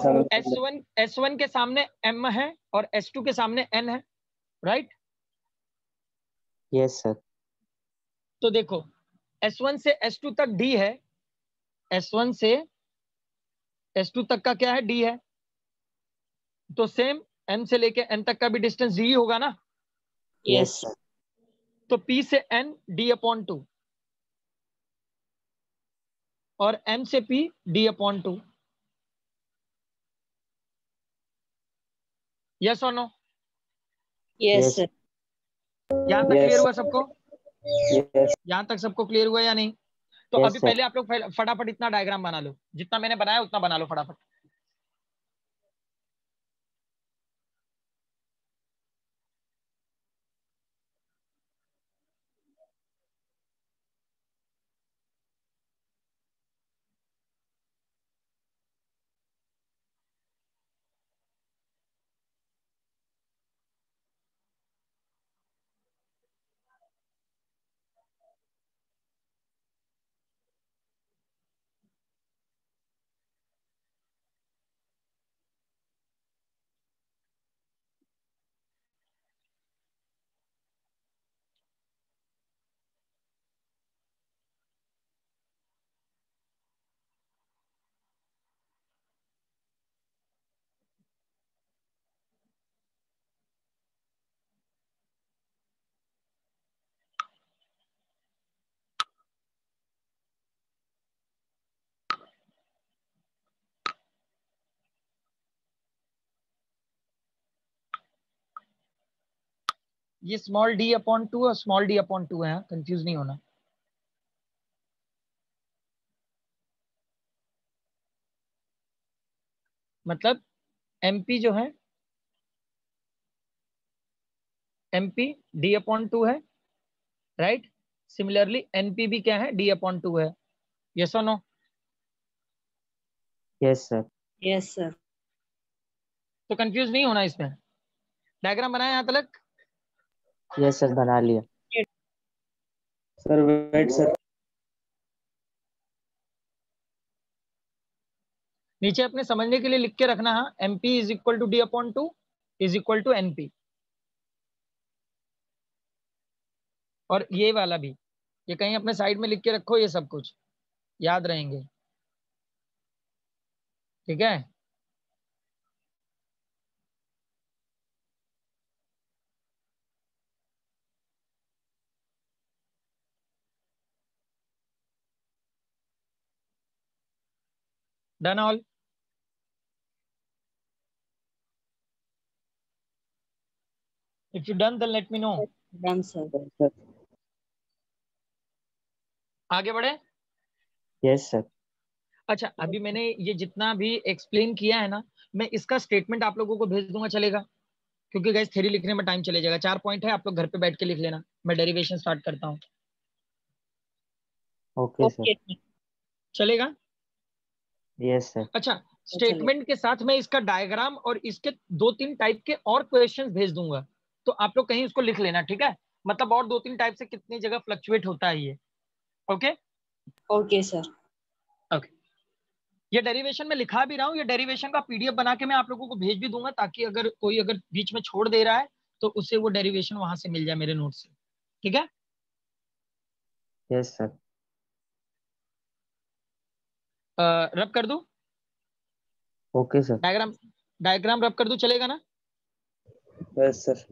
S1 के सामने M है और S2 के सामने N है, राइट? Yes sir. तो देखो S1 से S2 तक D है, S1 से S2 तक का क्या है, D है। तो सेम M से लेके N तक का भी डिस्टेंस D ही होगा ना। Yes sir. तो P से N D/2 और M से P D/2। यस और नो? Yes sir. यहां तक क्लियर यस। हुआ सबको? यस। यहां तक सबको क्लियर हुआ या नहीं? तो यस अभी सर। पहले आप लोग फटाफट इतना डायग्राम बना लो, जितना मैंने बनाया उतना बना लो फटाफट। ये स्मॉल डी अपॉन 2 और स्मॉल डी अपॉन 2 है, कंफ्यूज नहीं होना। मतलब एमपी जो है एमपी डी अपॉन 2 है, राइट। सिमिलरली एनपी भी क्या है, डी अपॉन 2 है। यस और no? Yes sir. Yes sir. तो कंफ्यूज नहीं होना इसमें। डायग्राम बनाया यहाँ तक? यस सर, बना लिया। Sir wait sir. नीचे अपने समझने के लिए लिख के रखना है, MP is equal to D upon 2 is equal to NP. और ये वाला भी, ये कहीं अपने साइड में लिख के रखो, ये सब कुछ याद रहेंगे, ठीक है। Done all? If you done then let me know. Done sir. Sir आगे बढ़े? Yes sir. अच्छा, अभी मैंने ये जितना भी एक्सप्लेन किया है ना, मैं इसका स्टेटमेंट आप लोगों को भेज दूंगा, चलेगा? क्योंकि गाइस थ्योरी लिखने में टाइम चले जाएगा। 4 पॉइंट है, आप लोग घर पे बैठ के लिख लेना। मैं डेरिवेशन स्टार्ट करता हूँ, ओके सर। ओके। चलेगा? Yes sir. अच्छा, चलिए। स्टेटमेंट के साथ मैं इसका डायग्राम और इसके 2-3 टाइप के और क्वेश्चंस भेज दूंगा, तो आप लोग कहीं उसको लिख लेना, ठीक है। मतलब और 2-3 टाइप से कितनी जगह फ्लक्चुएट होता है ये। Okay okay sir. ओके। ये डेरिवेशन में लिखा भी रहा हूँ, ये डेरिवेशन का पीडीएफ बना के मैं आप लोगों को भेज भी दूंगा, ताकि अगर कोई अगर बीच में छोड़ दे रहा है तो उसे वो डेरिवेशन वहां से मिल जाए मेरे नोट से, ठीक है। Yes sir. रब कर दूं? Okay sir. डायग्राम रब कर दूं, चलेगा ना? Yes sir.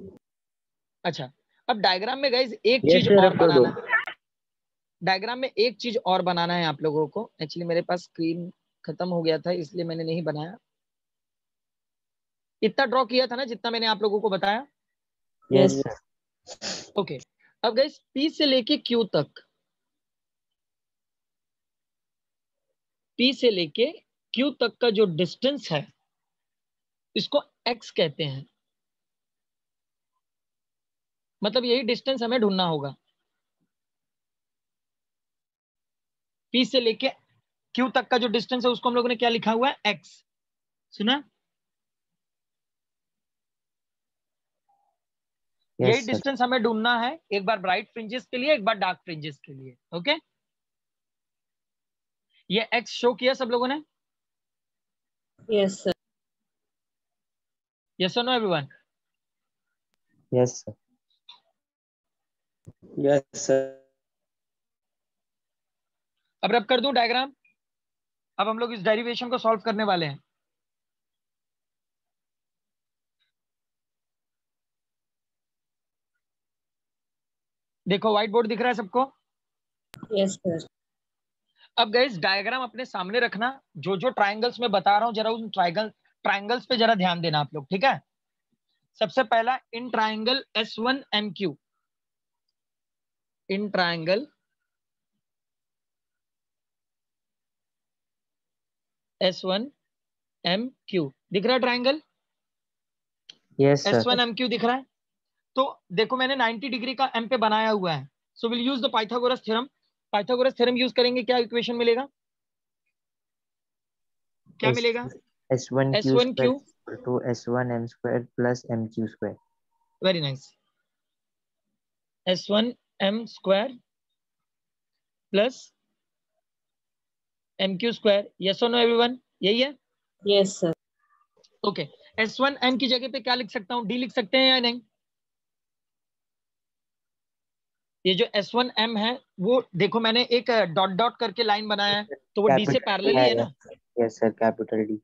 अच्छा, अब डायग्राम में गाइज एक यस चीज सर, और रब कर दो। बनाना है। डायग्राम में एक चीज और बनाना है आप लोगों को। एक्चुअली मेरे पास स्क्रीन खत्म हो गया था, इसलिए मैंने नहीं बनाया। इतना ड्रॉ किया था ना जितना मैंने आप लोगों को बताया। यस यस सर। ओके, अब गाइज पी से लेके क्यू तक, पी से लेके क्यू तक का जो डिस्टेंस है इसको एक्स कहते हैं। मतलब यही डिस्टेंस हमें ढूंढना होगा। पी से लेके क्यू तक का जो डिस्टेंस है उसको हम लोगों ने क्या लिखा हुआ है, एक्स। सुना? यही यस सर। डिस्टेंस हमें ढूंढना है, एक बार ब्राइट फ्रिंजेस के लिए, एक बार डार्क फ्रिंजेस के लिए। ओके, ये एक्स शो किया सब लोगों ने? Yes sir. यस और no everyone? Yes sir. Yes sir. अब रब कर दूं डायग्राम? अब हम लोग इस डेरिवेशन को सॉल्व करने वाले हैं। देखो व्हाइट बोर्ड दिख रहा है सबको? यस सर। अब गाइस डायग्राम अपने सामने रखना, जो जो ट्राइंगल्स में बता रहा हूं जरा उन ट्राइंगल्स पे जरा ध्यान देना आप लोग, ठीक है। सबसे पहला in triangle S1MQ, in triangle S1MQ दिख रहा है ट्राइंगल? Yes sir. S1MQ दिख रहा है? तो देखो मैंने 90 डिग्री का एम पे बनाया हुआ है। So will use the Pythagoras theorem. Pythagoras theorem use करेंगे, क्या इक्वेशन मिलेगा? क्या मिलेगा? S1Q S1Q, square to S1M square plus MQ square. Very nice. S1M square plus MQ square. Yes और नो एवरीवन? यही है? यस सर। ओके, S1M की जगह पे क्या लिख सकता हूँ, D लिख सकते हैं या नहीं? ये जो S1M है वो देखो मैंने एक डॉट डॉट करके लाइन बनाया है, तो वो D से पैरेलल ही है ना? Yes sir, capital D।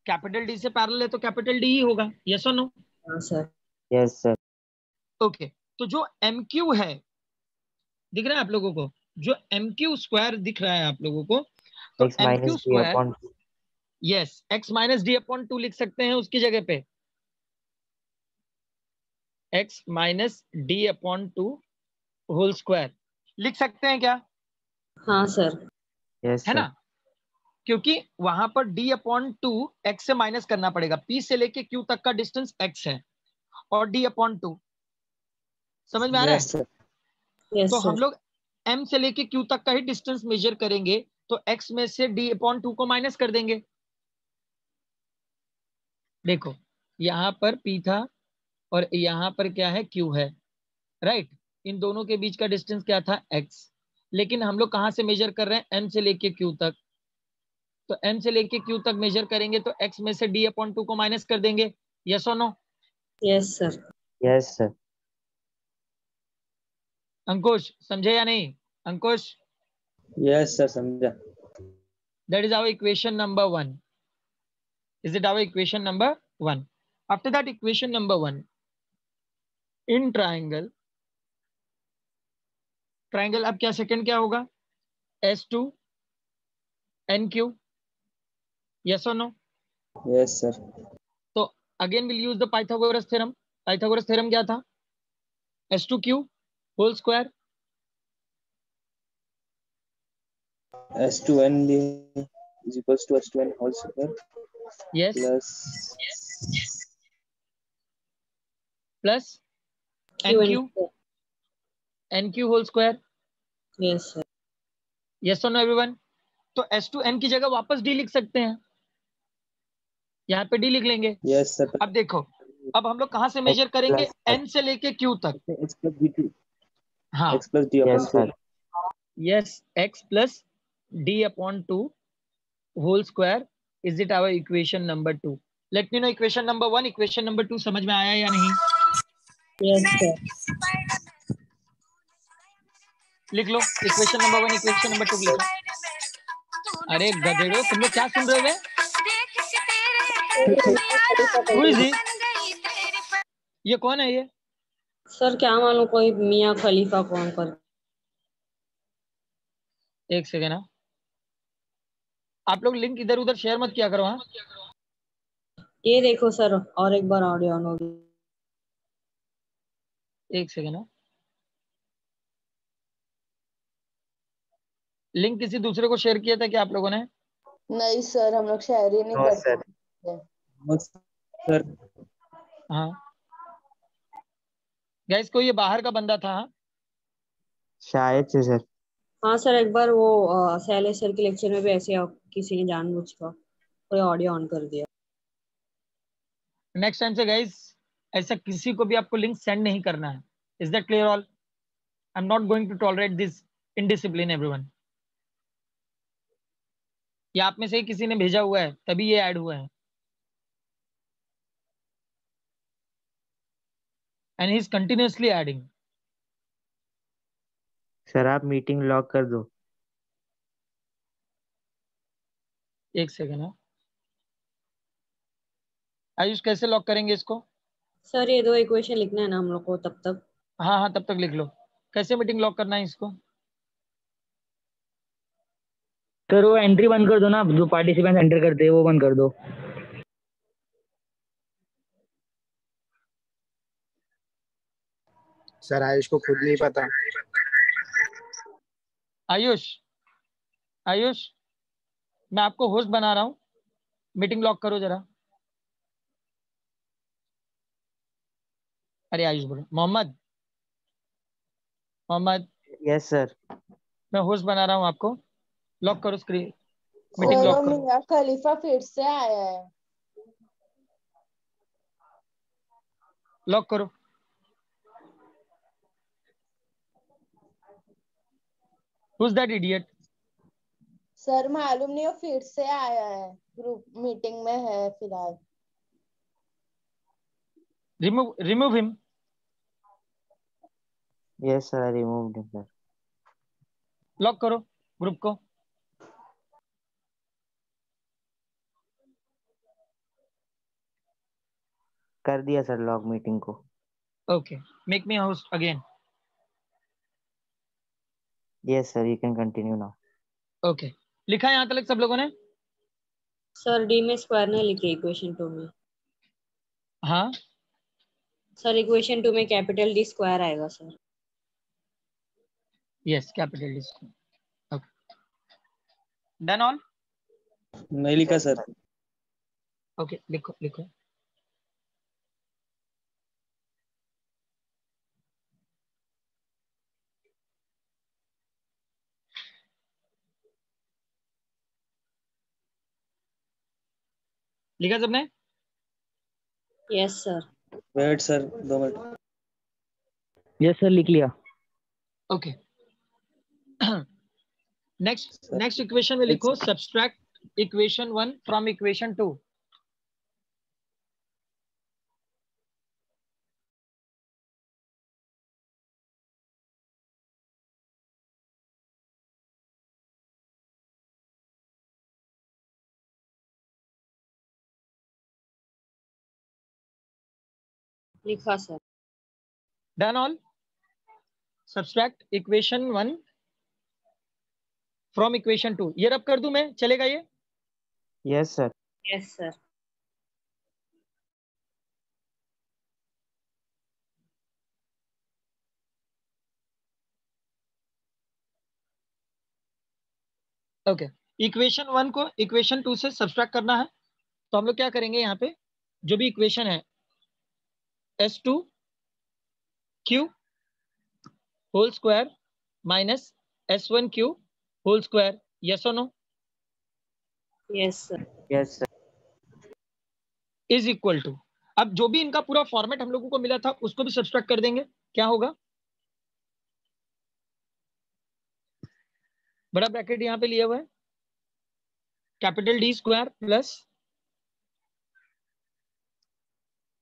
Capital D से पैरेलल है तो कैपिटल D ही होगा। यस और नो? हाँ सर। यस सर। ओके, तो जो MQ है दिख रहा है आप लोगों को, जो MQ स्क्वायर दिख रहा है आप लोगों को, तो X minus MQ D square, upon yes, X minus D upon 2 लिख सकते हैं उसकी जगह पे। x minus D upon 2 whole square लिख सकते हैं क्या? हाँ सर। यस है सर। ना, क्योंकि वहां पर d अपॉन 2 x से माइनस करना पड़ेगा। p से लेके q तक का डिस्टेंस x है और d अपॉन 2, समझ में आ रहा है? Yes sir. यस तो हम सर। लोग m से लेके q तक का ही डिस्टेंस मेजर करेंगे, तो x में से d अपॉन 2 को माइनस कर देंगे। देखो यहाँ पर p था और यहाँ पर क्या है, q है, राइट। इन दोनों के बीच का डिस्टेंस क्या था, x। लेकिन हम लोग कहाँ से मेजर कर रहे हैं, m से लेके q तक। तो m से लेके q तक मेजर करेंगे तो x में से d अपॉन 2 को माइनस कर देंगे। यस और no? Yes sir. Yes sir. Ankush समझे या नहीं? अंकुश, यस सर, समझा। that is our equation number 1. Is it our equation number 1? After that, equation number 1, in triangle अब क्या सेकंड क्या होगा, S2 NQ, yes or no? Yes sir. तो again we'll use the Pythagoras theorem. Pythagoras theorem क्या था, S2Q whole square S2n is equals to S2n whole square yes plus Q and NQ NQ whole square. Yes sir. yes or no everyone? तो S2n की जगह वापस D लिख सकते हैं, यहाँ पे D लिख लेंगे। Yes sir. अब देखो, अब हम लोग कहाँ से मेजर करेंगे, n से लेके q तक। x plus dt, हाँ x plus d upon yes sir. 2। yes, x plus d upon 2 whole square. Is it our equation number 2? Let me know equation number 1, equation number 2 समझ में आया या नहीं? Yes sir. लिख लो equation number 1, equation number 2 लिखो। अरे गधेड़ो, तुम लोग क्या सुन रहे हो? Who is he? ये कौन है ये? सर क्या मालूम, कोई मियाँ खलीफा कौन कर। एक सेकेंड, हाँ आप लोग लिंक इधर उधर शेयर मत किया करो। हाँ ये देखो सर, और एक बार ऑडियो ऑन होगी। एक सेकेंड, हाँ लिंक किसी दूसरे को शेयर किया था क्या आप लोगों ने? नहीं सर, हम लोग शेयर ही नहीं नो करते सर। हैं। सर हाँ गाइस, कोई ये बाहर का बंदा था? हाँ शायद से सर। हाँ सर, एक बार वो सैले सर के लेक्चर में भी ऐसे किसी ने जानबूझकर कोई ऑडियो ऑन कर दिया। नेक्स्ट टाइम से गाइस ऐसा किसी को भी आपको लिंक सेंड नहीं करना है। Is that clear all? I am not going to tolerate this indiscipline everyone. ये आप में से ही किसी ने भेजा हुआ है तभी ये ऐड हुआ है, and he is continuously adding. Sir आप मीटिंग लॉक कर दो। एक सेकेंड, हाँ आयुष कैसे लॉक करेंगे इसको? सर ये 2 इक्वेशन लिखना है ना हम लोग को तब तक। हाँ हाँ तब तक लिख लो। कैसे मीटिंग लॉक करना है इसको? सर वो एंट्री बंद कर दो ना, जो पार्टिसिपेंट एंटर करते हैं वो बंद कर दो। सर आयुष को खुद नहीं पता। आयुष आयुष मैं आपको होस्ट बना रहा हूँ, मीटिंग लॉक करो जरा। अरे आयुष बोलो, मोहम्मद मोहम्मद यस सर। मैं होस्ट बना रहा हूँ आपको, लॉक करो स्क्रीन, मीटिंग सर वो लॉक करो। मियाँ खलीफा फिर से आया है। लॉक करो। Who's that idiot? सर मालूम नहीं, वो फिर से आया है, ग्रुप मीटिंग में है फिलहाल। Remove him. यस सर, आई रिमूव्ड हिम सर। लॉक करो ग्रुप को। कर दिया सर लॉक मीटिंग को। Okay, make me a host again. Yes sir, you can continue now. Okay, लिखा है यहाँ तक सब लोगों ने? सर डी में स्क्वायर नहीं लिखे इक्वेशन 2 में। हाँ सर इक्वेशन 2 में कैपिटल डी स्क्वायर आएगा sir. Yes capital D square. Okay done all. नहीं लिखा सर। ओके लिखो लिखो। लिखा सबने? Yes sir. Wait sir 2 minute. Yes sir लिख लिया। ओके नेक्स्ट इक्वेशन में लिखो सब्सट्रैक्ट इक्वेशन 1 फ्रॉम इक्वेशन 2। लिखा sir. Done all. Subtract equation 1 from equation 2। ये रब कर दूं मैं, चलेगा ये? Yes sir. यस सर। ओके इक्वेशन 1 को इक्वेशन 2 से सब्सट्रैक्ट करना है, तो हम लोग क्या करेंगे? यहाँ पे जो भी इक्वेशन है S2 Q whole square minus S1 Q whole square, yes और no? Yes sir. Yes sir. Is equal to, अब जो भी इनका पूरा फॉर्मेट हम लोगों को मिला था उसको भी सब्सट्रैक्ट कर देंगे। क्या होगा? बड़ा ब्रैकेट यहाँ पे लिया हुआ है, capital D square plus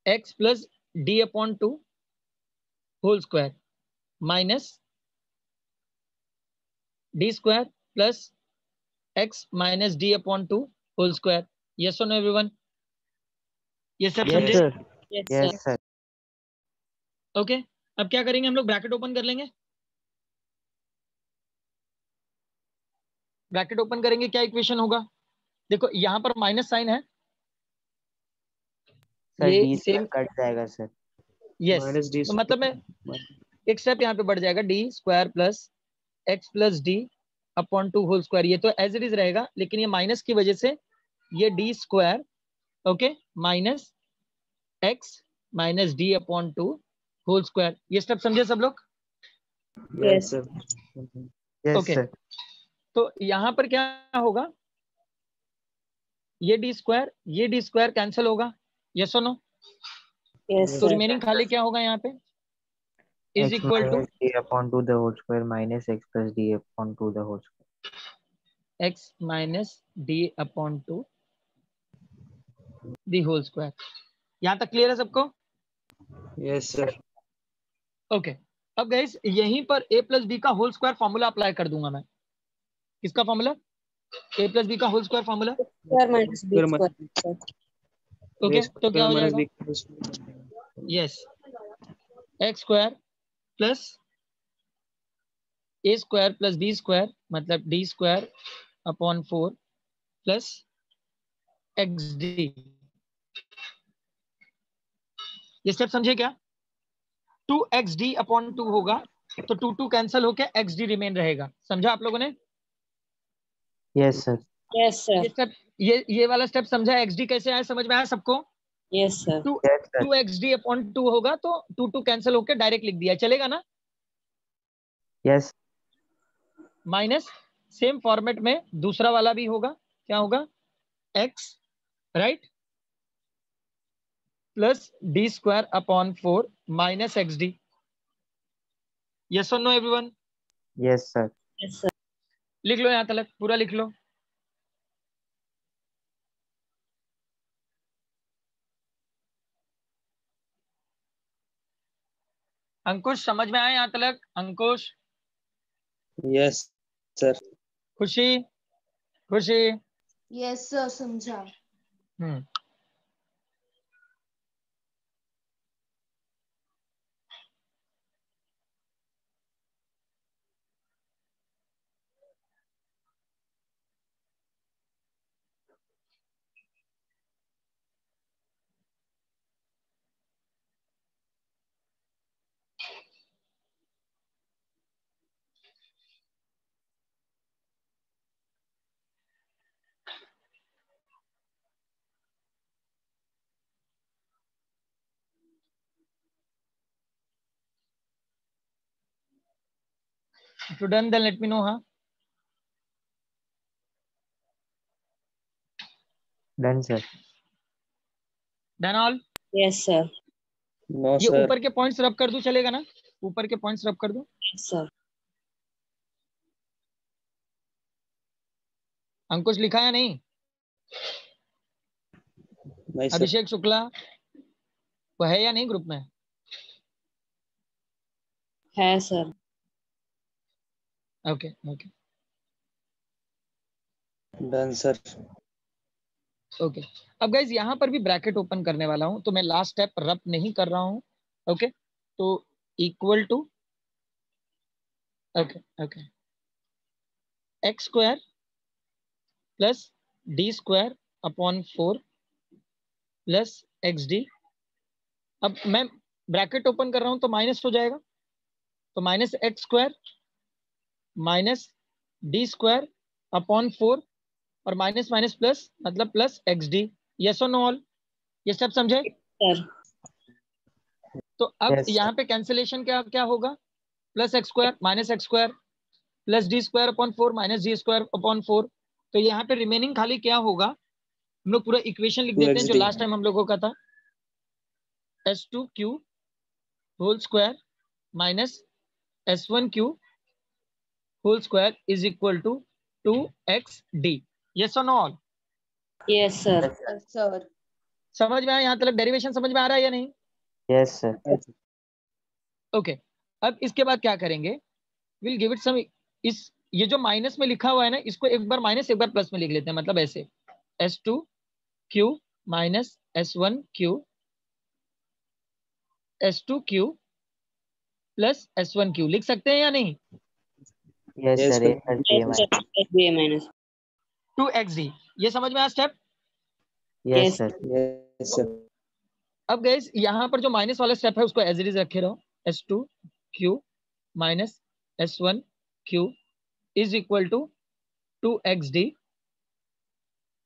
X plus D upon 2 whole square minus D square plus X minus D upon 2 whole square, yes और नो एवरीवन? ये सब यस समझे? Sir. Yes yes sir. Sir. Okay अब क्या करेंगे हम लोग? ब्रैकेट ओपन कर लेंगे। ब्रैकेट ओपन करेंगे, क्या इक्वेशन होगा? देखो यहाँ पर माइनस साइन है, सर ये डी सेम कट जाएगा सर। यस, माइनस डी तो मतलब मैं एक स्टेप यहाँ पे बढ़ जाएगा, D square plus X plus D upon 2 whole square. ये तो एज इट इज रहेगा, लेकिन ये माइनस की वजह से ये D square okay minus X minus D upon 2 whole square. ये स्टेप समझे सब लोग? Yes sir. Yes okay sir. तो यहाँ पर क्या होगा? ये डी स्क्वायर कैंसिल होगा, यस और नो? यस तो सर। रिमेनिंग खाली क्या होगा यहाँ पे? Is X equal to minus D upon two the whole square minus X plus D upon two the whole square. X minus D upon 2 the whole square. यहाँ तक clear है सबको? यस सर। ओके अब गाइस यहीं पर a प्लस बी का होल स्क्वायर फॉर्मूला अप्लाई कर दूंगा मैं। किसका फॉर्मूला? a प्लस बी का whole square formula. Square minus B square. Okay तो क्या हो माइनस जाएगा? B. Yes X square plus A square plus B square मतलब D square upon 4 plus X D. ये स्टेप समझे क्या? 2xd अपॉन 2 होगा, तो 2 कैंसिल होके xd रिमेन रहेगा। समझा आप लोगों ने? Yes sir. यस ये सर। स्टेप ये वाला स्टेप समझा? xd कैसे आया, समझ में आया सबको? यस sir. 2 yes sir. 2xd upon 2 होगा तो 2 कैंसिल होके डायरेक्ट लिख दिया, चलेगा ना? यस। माइनस सेम फॉर्मेट में दूसरा वाला भी होगा, क्या होगा? x right plus D square upon 4 minus X D. Yes और no everyone? Yes sir. Yes sir. लिख लो यहां तक, पूरा लिख लो। अंकुश समझ में आया यहां तक? अंकुश, यस सर। खुशी, खुशी। यस सर समझा। हम्म If you done, then let me know. Huh? Done, sir. Done all? Yes, sir. No, ये sir. ऊपर के पॉइंट्स रब कर दूं, चलेगा ना? ऊपर के पॉइंट्स रब कर दूं? Yes, sir. अंकुश लिखा या नहीं? नहीं सर. अभिषेक शुक्ला वो है या नहीं ग्रुप में? है sir. Okay okay Done sir. Okay. अब गाइज यहाँ पर भी ब्रैकेट ओपन करने वाला हूं, तो मैं लास्ट स्टेप रब नहीं कर रहा हूं. ओके तो equal to okay okay X square plus D square upon 4 plus X D. अब मैं ब्रैकेट ओपन कर रहा हूं तो माइनस हो जाएगा, तो minus x square minus D square upon 4 और माइनस माइनस प्लस मतलब प्लस एक्स डी. यस और नो ऑल? ये स्टेप समझे? सर. तो अब Yes, sir. यहाँ पे कैंसिलेशन क्या क्या होगा? Plus x square minus x square plus D square upon 4 minus D square upon 4. तो यहाँ पे रिमेनिंग खाली क्या होगा? हम लोग पूरा इक्वेशन लिख देते हैं जो 2xd. लास्ट टाइम हम लोगों का था. s2 Q whole square minus s1 Q whole square is equal to 2xd. Yes और no all? Yes, sir. Yes, sir. समझ में आया? यहाँ तक डेरिवेशन समझ में आ रहा है या नहीं? Yes, sir. ओके अब इसके बाद क्या करेंगे? Will give it some. इस ये जो माइनस में लिखा हुआ है ना, इसको एक बार माइनस एक बार प्लस में लिख लेते हैं. मतलब ऐसे s2 Q minus s1 Q s2 Q plus s1 Q लिख सकते हैं या नहीं? Yes, Yes, sir. sir. A plus B Yes, sir. minus. B minus. 2xd. ये समझ में आया step? Yes, Yes. sir. Yes sir. अब गाइस यहाँ पर जो माइनस वाला स्टेप है उसको एज इट इज रखे रहो. s2 Q minus s1 Q is equal to 2xd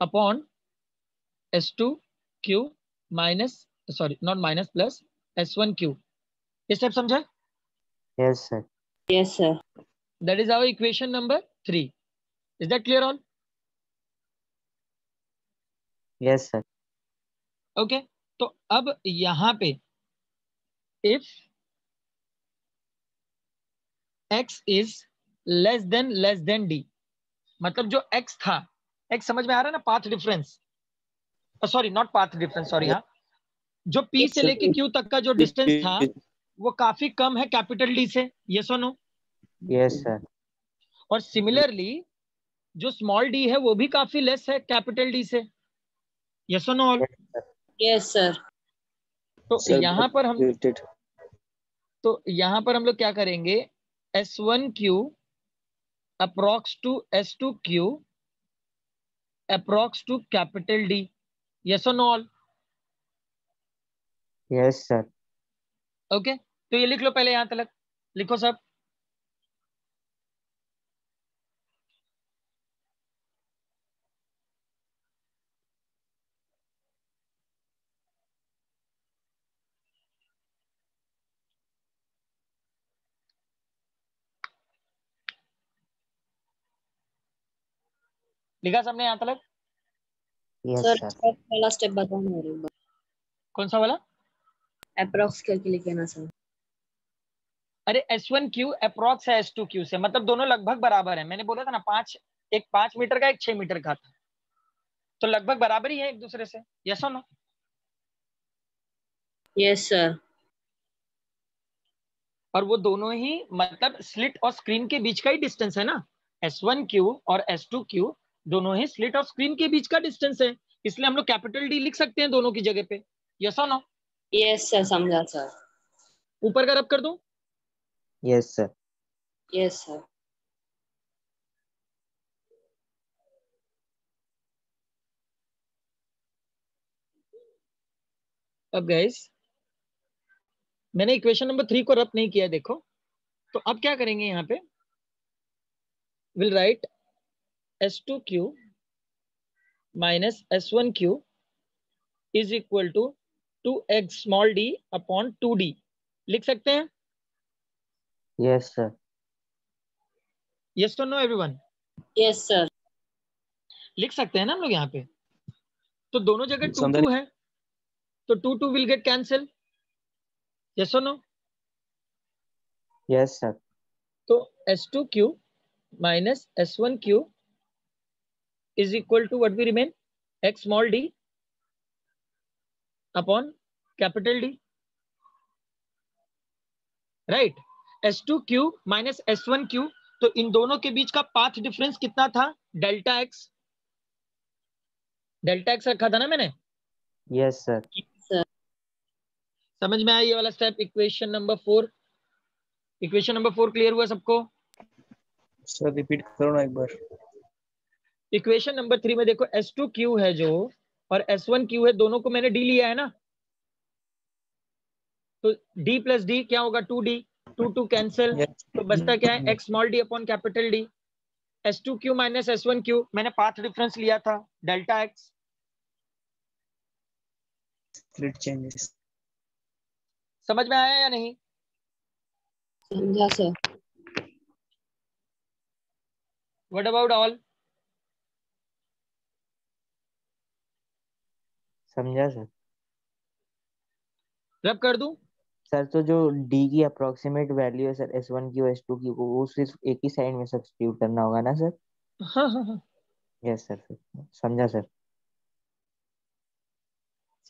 upon s2 Q minus sorry not minus plus s1 Q. ये स्टेप समझे? Yes, sir. Yes, sir. That is our equation number 3. Is that clear all? Yes, sir. Okay तो अब यहाँ पे if x is less than d, मतलब जो x था, x समझ में आ रहा है ना? Path difference, sorry not path difference, sorry. हाँ जो p Yes, से sir. लेके q तक का जो डिस्टेंस था वो काफी कम है कैपिटल D से. यस और नो? Yes, sir. और सिमिलरली जो स्मॉल d है वो भी काफी लेस है कैपिटल D से. यस और नो ऑल? Yes, sir. तो Sir, यहाँ पर हम repeated. लोग क्या करेंगे? s1 Q approx to s2 Q approx to capital D. Yes और no all? Yes, sir. Okay तो ये लिख लो पहले, यहां तक लिखो सब. लिखा सबने यहां तक? Yes, Sir, sir. पहला स्टेप बताओ ना एक बार. कौन सा वाला? Approx करके लिखे ना सर. अरे s1 क्यू अप्रोक्स है s2 क्यू से, मतलब दोनों लगभग बराबर है. मैंने बोला था ना 5 मीटर का एक 6 मीटर का था, तो लगभग बराबर ही है एक दूसरे से. यस और नो? Yes, sir. और वो दोनों ही मतलब स्लिट और स्क्रीन के बीच का ही डिस्टेंस है ना. s1 क्यू और s2 क्यू दोनों ही स्लिट और स्क्रीन के बीच का डिस्टेंस है, इसलिए हम लोग कैपिटल D लिख सकते हैं दोनों की जगह पे. यस और नो? Yes, sir. समझा सर. ऊपर का रब कर दूं? Yes, sir. Yes, sir. अब गाइस मैंने इक्वेशन नंबर 3 को रब नहीं किया, देखो. तो अब क्या करेंगे? यहाँ पे will write s2 Q minus s1 Q is equal to 2x small d upon 2d. लिख सकते हैं? Yes, sir. यस और नो एवरीवन? Yes sir. लिख सकते हैं ना हम लोग यहाँ पे? तो दोनों जगह 2 समझा 2 है, तो 2 2 विल गेट कैंसिल। यस और नो? Yes sir. तो S2Q minus S1Q is equal to what we remain? X small d upon capital D, right? S2Q minus S1Q, तो इन दोनों के बीच का पाथ डिफरेंस कितना था? Delta x. डेल्टा एक्स रखा था ना मैंने? Yes sir. समझ में आया ये वाला step? Equation number 4। Equation number 4 clear हुआ सबको? सर रिपीट करो ना एक बार। इक्वेशन नंबर 3 में देखो S2Q है जो और S1Q है, दोनों को मैंने D लिया है ना, तो D प्लस D क्या होगा? 2D, 2 2 कैंसिल, तो बचता क्या है? X small d upon capital D। S2Q minus S1Q, मैंने पाथ डिफरेंस लिया था डेल्टा एक्स। Split changes. समझ में आया या नहीं? समझा सर। What about all? समझा सर। रब कर दूं? सर तो जो डी की अप्रोक्सीमेट वैल्यू है सर S1 की और S2 की, वो सिर्फ एक ही साइड में सब्स्टिट्यूट करना होगा ना सर? हाँ हाँ हाँ, यस सर। समझा सर।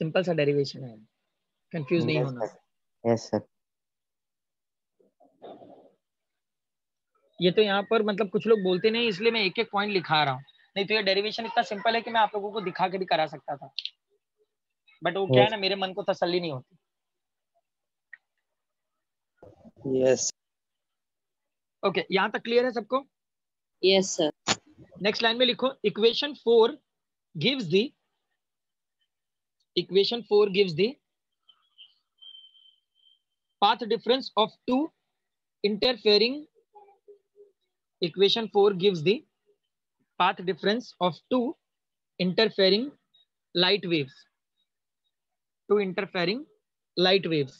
सिंपल सा डेरिवेशन है, कंफ्यूज नहीं यस होना। सर। Yes sir. ये तो यहाँ पर मतलब कुछ लोग बोलते नहीं, इसलिए मैं एक एक पॉइंट लिखा रहा हूँ, नहीं तो ये डेरिवेशन इतना सिंपल है कि मैं आप लोगों को दिखा के भी करा सकता था, बट वो क्या है यस ना, मेरे मन को तसल्ली नहीं होती। यस ओके, यहाँ तक क्लियर है सबको? यस सर। नेक्स्ट लाइन में लिखो, equation 4 gives the path difference of two interfering equation 4 gives the path difference of two interfering light waves. Two interfering light waves.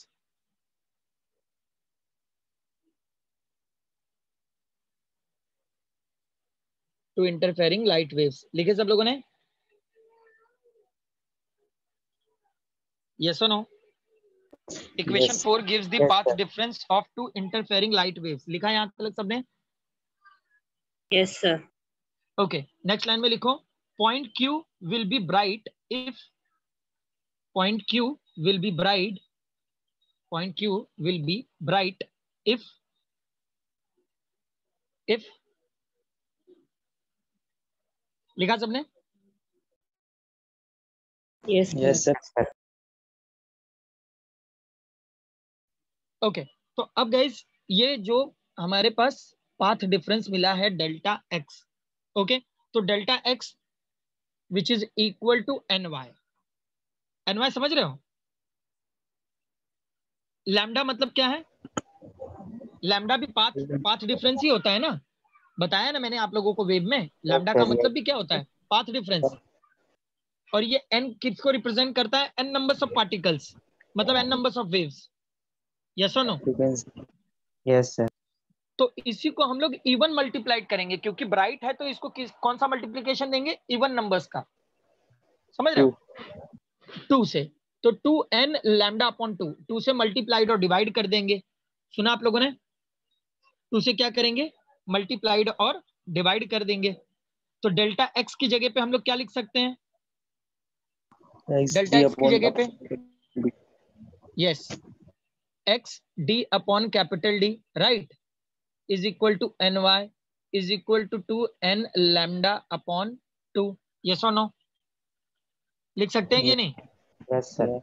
Two interfering light waves. लिखे सब लोगों ने? Yes or no? Equation Yes. 4 gives the Yes, path sir. difference of two interfering light waves. लिखा है यहाँ तक सबने? Yes sir. Okay. Next line में लिखो, point Q will be bright if point Q will be bright. Point Q will be bright if लिखा सबने? Yes Yes, sir. sir. Okay, तो अब गाइस ये जो हमारे पास पाथ डिफरेंस मिला है डेल्टा एक्स, ओके, तो delta X which is equal to NY. NY समझ रहे हो? लैम्डा मतलब क्या है? लैम्डा भी पाथ डिफरेंस ही होता है ना, बताया ना मैंने आप लोगों को वेव में, लैम्डा का मतलब भी क्या होता है? Path difference. और ये एन किसको रिप्रेजेंट करता है? एन नंबर्स ऑफ पार्टिकल्स, मतलब N numbers of waves. Yes और नो? Frequency. Yes sir. तो इसी को हम लोग इवन मल्टीप्लाइड करेंगे, क्योंकि ब्राइट है तो इसको कौन सा मल्टीप्लीकेशन देंगे? इवन नंबर्स का। समझ रहे हो? 2 से, तो 2n लैम्डा अपॉन 2, 2 से मल्टीप्लाइड और डिवाइड कर देंगे। सुना आप लोगों ने? 2 से क्या करेंगे? मल्टीप्लाइड और डिवाइड कर देंगे। तो डेल्टा एक्स की जगह पे हम लोग क्या लिख सकते हैं? डेल्टा XD एक्स की upon जगह पे yes, X D upon capital D, right, is equal to N Y is equal to 2n lambda upon 2। Yes और नो? लिख सकते हैं कि नहीं? यस सर।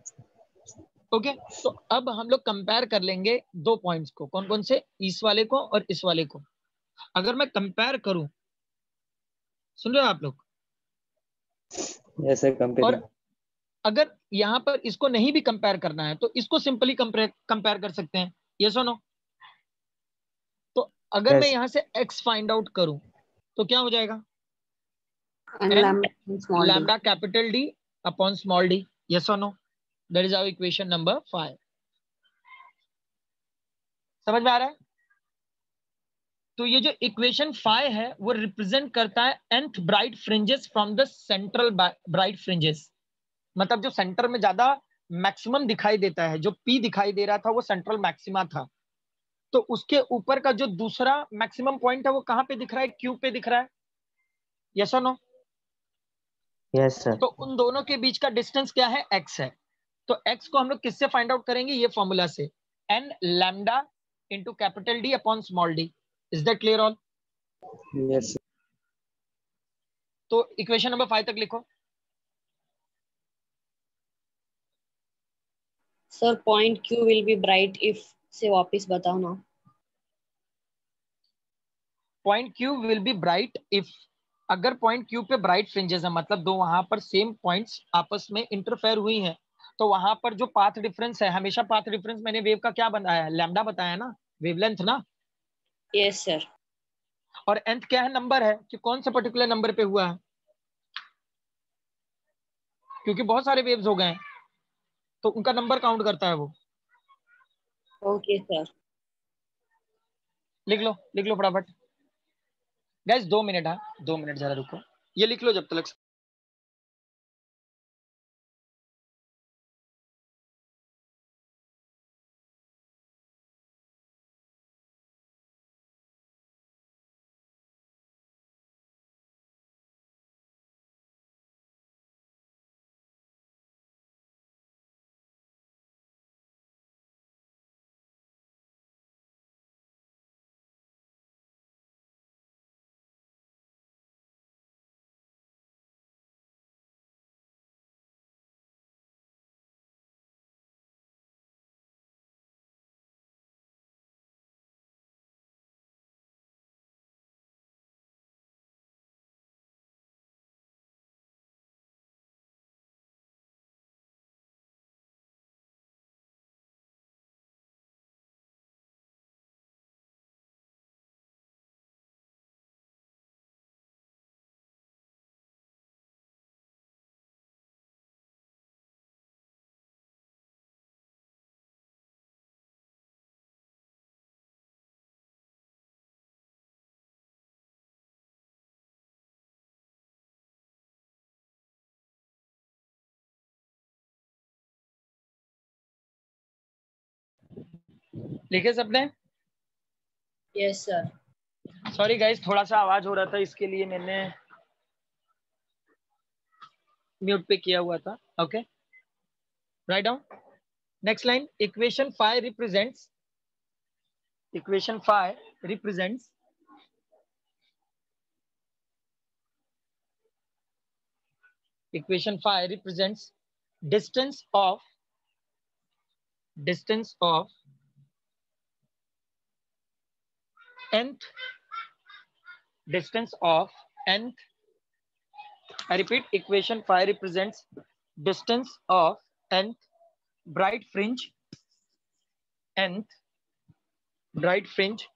ओके, तो अब हम लोग कंपेयर कर लेंगे दो पॉइंट्स को। कौन कौन से? इस वाले को और इस वाले को। अगर मैं कंपेयर करूं, सुन रहे हो आप लोग? Yes, sir. Comparing. और अगर यहां पर इसको नहीं भी कंपेयर करना है तो इसको सिंपली कंपेयर कर सकते हैं। यस और नो? तो अगर मैं यस यहां से x फाइंड आउट करूं तो क्या हो जाएगा? N n lambda small D. Lambda capital D upon small d। Yes और no? That is our equation number 5। समझ में आ रहा है? तो ये जो इक्वेशन 5 है वो रिप्रेजेंट करता है nth bright fringes from the central bright fringes. मतलब जो सेंटर में ज्यादा मैक्सिमम दिखाई देता है, जो P दिखाई दे रहा था वो सेंट्रल मैक्सिमा था, तो उसके ऊपर का जो दूसरा मैक्सिमम पॉइंट है वो कहाँ पे दिख रहा है? Q पे दिख रहा है। यस और नो? Yes sir. तो उन दोनों के बीच का डिस्टेंस क्या है? x है। तो x को हम लोग किससे फाइंड आउट करेंगे? ये फॉर्मूला से, n lambda into capital D upon small d। Is that clear all? Yes तो इक्वेशन नंबर 5 तक लिखो। Sir point Q will be bright if से वापस बताओ ना। Point Q will be bright if, अगर पॉइंट Q पे ब्राइट फ्रिंजेस है, मतलब दो वहां पर सेम पॉइंट्स आपस में इंटरफेयर हुई हैं, तो वहां पर जो पाथ डिफरेंस है, हमेशा पाथ डिफरेंस मैंने वेव का क्या बनाया है? लैम्डा बताया ना, वेवलेंथ ना। Yes sir. और nth क्या है? नंबर है कि कौन से पर्टिकुलर नंबर पे हुआ है, क्योंकि बहुत सारे वेव्स हो गए हैं तो उनका नंबर काउंट करता है वो। Okay sir. लिख लो फटाफट गाइस, 2 मिनट। हाँ 2 मिनट जरा रुको, ये लिख लो जब तक। लिखे सबने? Yes sir. सॉरी गाइस, थोड़ा सा आवाज हो रहा था, इसके लिए मैंने म्यूट पे किया हुआ था। Okay, write down. Next line, equation 5 represents, equation 5 represents equation 5 represents distance of nth, distance of nth, I repeat, equation 5 represents distance of nth bright fringe, nth bright fringe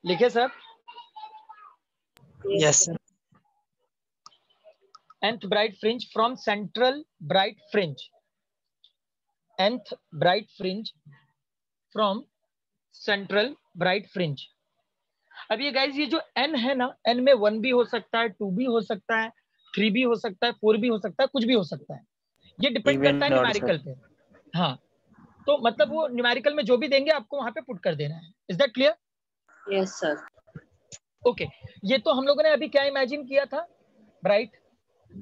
लिखे sir? Yes sir. nth bright fringe from central bright fringe, nth bright fringe from central bright fringe। अब ये guys, ये जो n है ना, n में 1 भी हो सकता है, 2 भी हो सकता है, 3 भी हो सकता है, 4 भी हो सकता है, कुछ भी हो सकता है। ये डिपेंड करता है न्यूमेरिकल पे। हाँ, तो मतलब वो न्यूमेरिकल में जो भी देंगे आपको वहां पे पुट कर देना है। Is that clear? यस सर। ओके, ये तो हम लोगों ने अभी क्या इमेजिन किया था? ब्राइट।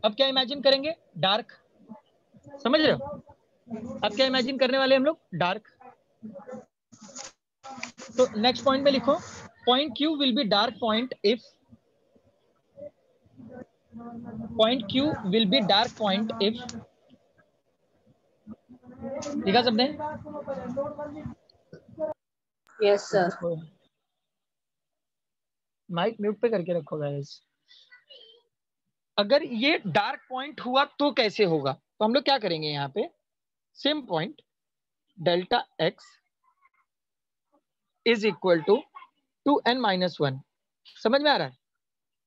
अब क्या इमेजिन करेंगे? डार्क। समझ रहे हो? अब क्या इमेजिन करने वाले हम लोग? डार्क। तो नेक्स्ट पॉइंट में लिखो, point Q will be dark point if, point Q will be dark point if, लिखा सबने? Yes sir. माइक म्यूट पे करके रखो गाइस। अगर ये डार्क पॉइंट हुआ तो कैसे होगा? तो हम लोग क्या करेंगे यहाँ पे, same point delta x is equal to 2n-1। समझ में आ रहा है?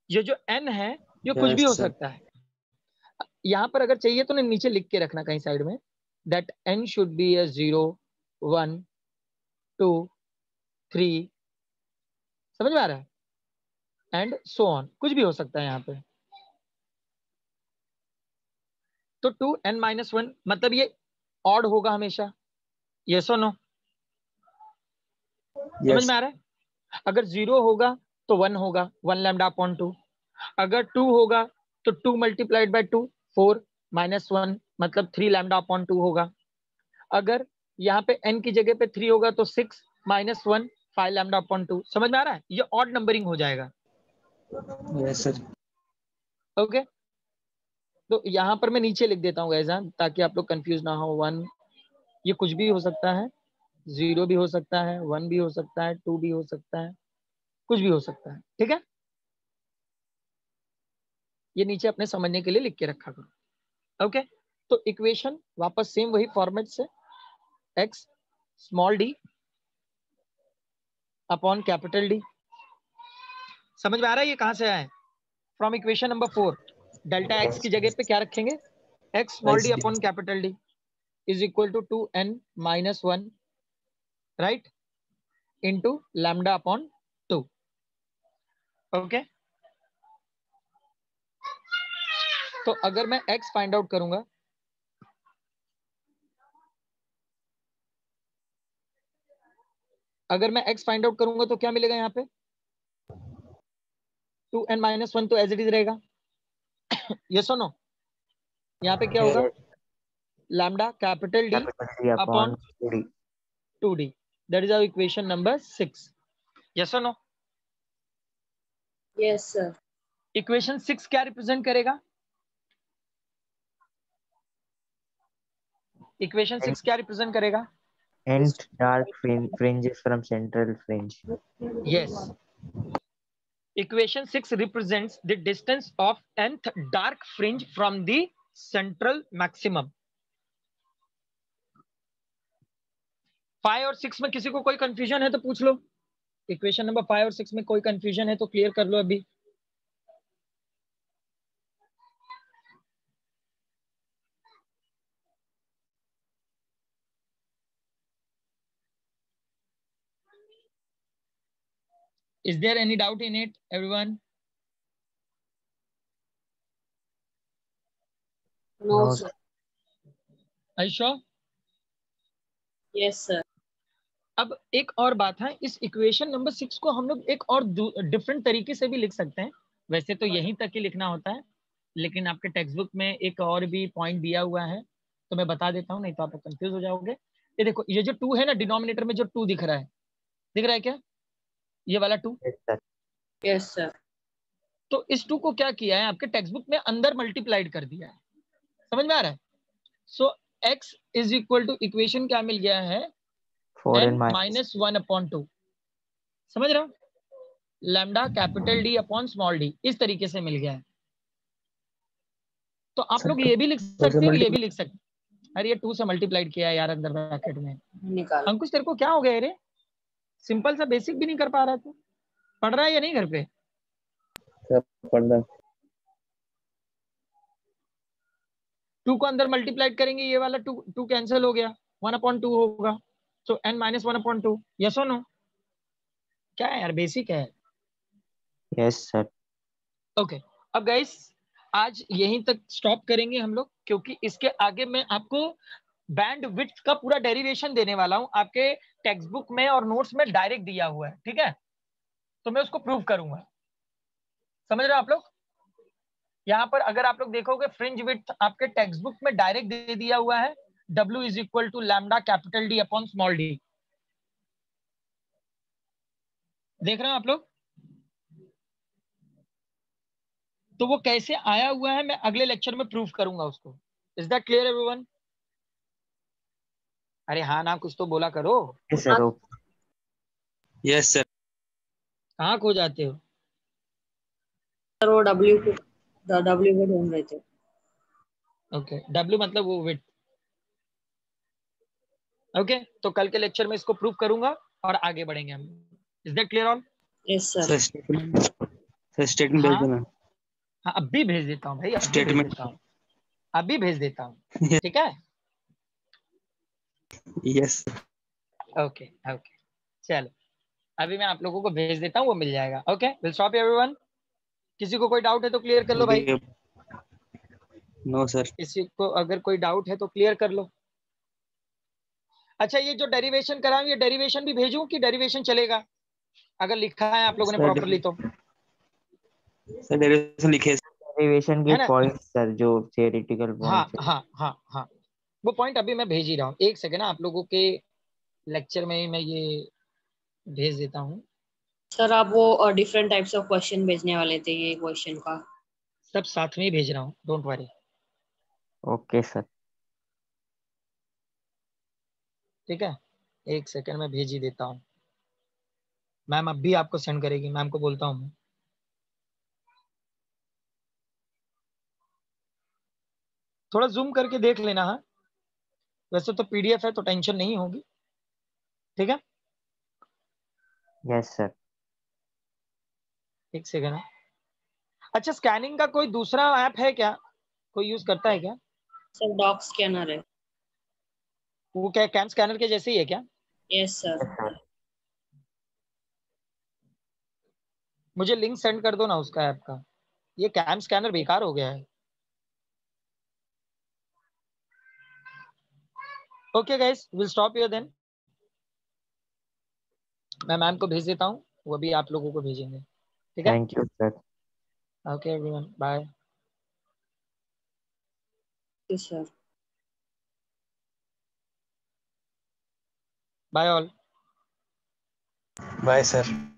ये जो n है ये कुछ भी हो यस सर। सकता है। यहाँ पर अगर चाहिए तो नीचे लिख के रखना कहीं साइड में, that n should be a 0, 1, 2, 3, समझ में आ रहा है, एंड सो ऑन, कुछ भी हो सकता है यहाँ पे। तो 2n-1 मतलब ये ऑड होगा हमेशा, यस और नो, समझ में आ रहा है। अगर 0 होगा तो 1 होगा, 1 लैम्डा अपॉन 2। अगर 2 होगा तो 2 मल्टीप्लाइड बाय 2, 4 माइनस 1 मतलब 3 लैम्डा अपॉन 2 होगा। अगर यहाँ पे n की जगह पे 3 होगा तो 6 माइनस 1, 5 लैम्डा अपॉन 2। समझ में आ रहा है, ये ऑड नंबरिंग हो जाएगा। यस सर। ओके, तो यहाँ पर मैं नीचे लिख देता हूँ ऐसा, ताकि आप लोग कंफ्यूज ना हो। 1 ये कुछ भी हो सकता है, 0 भी हो सकता है, 1 भी हो सकता है, 2 भी हो सकता है, कुछ भी हो सकता है, ठीक है। ये नीचे अपने समझने के लिए लिख के रखा करो। ओके, तो इक्वेशन वापस सेम वही फॉर्मेट से, x small d upon capital D। समझ में आ रहा है ये कहां से आया है? From equation number 4। Delta x की जगह पे क्या रखेंगे, x small d upon capital D is equal to 2n-1 right into lambda upon 2। Okay, तो अगर मैं x फाइंड आउट करूंगा, अगर मैं x फाइंड आउट करूंगा तो क्या मिलेगा यहाँ पे, 2n-1 तो एज इट इज रहेगा, यस और नो। यहाँ पे क्या होगा, lambda capital D upon 2d, that is our equation number 6, yes और नो। Yes sir. इक्वेशन 6 क्या रिप्रेजेंट करेगा, इक्वेशन 6 क्या रिप्रेजेंट करेगा, nth dark fringes from central fringe. yes, equation 6 represents the distance of nth dark fringe from the central maximum। 5 और 6 में किसी को कोई कंफ्यूजन है तो पूछ लो। इक्वेशन नंबर 5 और 6 में कोई कंफ्यूजन है तो क्लियर कर लो अभी। Is there any doubt in it, everyone? No sir. Are you sure? Yes sir. अब एक और बात है, इस इक्वेशन नंबर 6 को हम लोग एक और डिफरेंट तरीके से भी लिख सकते हैं। वैसे तो यहीं तक ही लिखना होता है, लेकिन आपके टेक्स्ट बुक में एक और भी पॉइंट दिया हुआ है तो मैं बता देता हूँ, नहीं तो आप कंफ्यूज हो जाओगे। ये देखो, ये जो 2 है ना, डिनोमिनेटर में जो 2 दिख रहा है क्या, ये वाला 2? Yes sir. तो इस 2 को क्या किया है, आपके टेक्स्ट बुक में अंदर मल्टीप्लाइड कर दिया है। समझ में आ रहा है? So x is equal to equation क्या मिल गया है, n-1/2। समझ रहे हो, lambda capital D upon small d, इस तरीके से मिल गया है। तो आप लोग ये भी लिख सकते हो, ये भी लिख सकते हो। अरे ये 2 से मल्टीप्लाइड किया है यार अंदर ब्रैकेट में। निकाल। अंकुश तेरे को क्या हो गया रे, सिंपल सा बेसिक भी नहीं कर पा रहा तू, पढ़ रहा है या नहीं घर पे? पढ़ रहा। 2 को अंदर मल्टीप्लाइड करेंगे, ये वाला 2 कैंसिल हो गया, 1/2 होगा, सो n-1/2, यस और नो? क्या है यार, बेसिक है। यस सर। ओके, अब गाइस आज यहीं तक स्टॉप करेंगे हम लोग, क्योंकि इसके आगे मैं आपको बैंड विड्थ का पूरा डेरिवेशन देने वाला हूं। आपके टेक्स्ट बुक में और नोट्स में डायरेक्ट दिया हुआ है, ठीक है, तो मैं उसको प्रूव करूंगा। समझ रहे हो आप लोग? यहाँ पर अगर आप लोग देखोगे, फ्रिंज विड्थ आपके टेक्स्ट बुक में डायरेक्ट दे दिया हुआ है, W is equal to lambda capital D upon small d। देख रहे हो आप लोग? तो वो कैसे आया हुआ है मैं अगले लेक्चर में प्रूव करूंगा उसको। Is that clear everyone? अरे हाँ ना, कुछ तो बोला करो। Yes sir. Yes sir. कहाँ खो जाते हो? सर वो W को ढूंढ रहे थे। ओके, W मतलब वो विड्थ। ओके, तो कल के लेक्चर में इसको प्रूव करूंगा और आगे बढ़ेंगे हम। Is that clear all? Yes sir. Statement भेज देना। हाँ अभी भेज देता हूँ भाई, अभी भेज स्टेटमेंट देता हूँ, अभी भेज देता हूँ, ठीक है। यस ओके ओके, चलो अभी मैं आप लोगों को भेज देता हूँ, वो मिल जाएगा। Okay, will stop everyone. किसी को कोई डाउट है तो क्लियर कर लो भाई। No sir. किसी को अगर कोई डाउट है तो क्लियर कर लो। अच्छा, ये जो डेरिवेशन कराऊं, ये डेरिवेशन भी भेजूं कि डेरिवेशन चलेगा अगर लिखा है आप लोगों ने प्रॉपरली तो? सर डेरिवेशन लिखे डेरिवेशन के है ना? पॉइंट्स सर, जो थियोरेटिकल हाँ पॉइंट्स है। हाँ हाँ हाँ, वो पॉइंट अभी मैं भेज ही रहा हूँ। एक सेकेंड, आप लोगों के लेक्चर में ही मैं ये भेज देता हूँ। सर आप वो डिफरेंट टाइप्स ऑफ क्वेश्चन भेजने वाले थे, ये क्वेश्चन का सब साथ में ही भेज रहा हूँ, डोंट वरी। Okay sir. ठीक है, एक सेकेंड में भेज ही देता हूँ। मैम अब भी आपको सेंड करेगी, मैम को बोलता हूँ मैं। थोड़ा जूम करके देख लेना। हाँ, वैसे तो पीडीएफ है तो टेंशन नहीं होगी। ठीक है, यस सर। एक सेकेंड। अच्छा, स्कैनिंग का कोई दूसरा ऐप है क्या, कोई यूज करता है क्या? सर डॉक स्कैनर है। वो क्या कैम स्कैनर के जैसे ही है क्या? Yes sir. Yes sir. मुझे लिंक सेंड कर दो ना उसका ऐप का। ये कैम स्कैनर बेकार हो गया है। Okay guys, will stop here then. मैं मैम को भेज देता हूँ, वो भी आप लोगों को भेजेंगे। ठीक है, thank you sir. Okay everyone, bye sir bye all. Bye sir.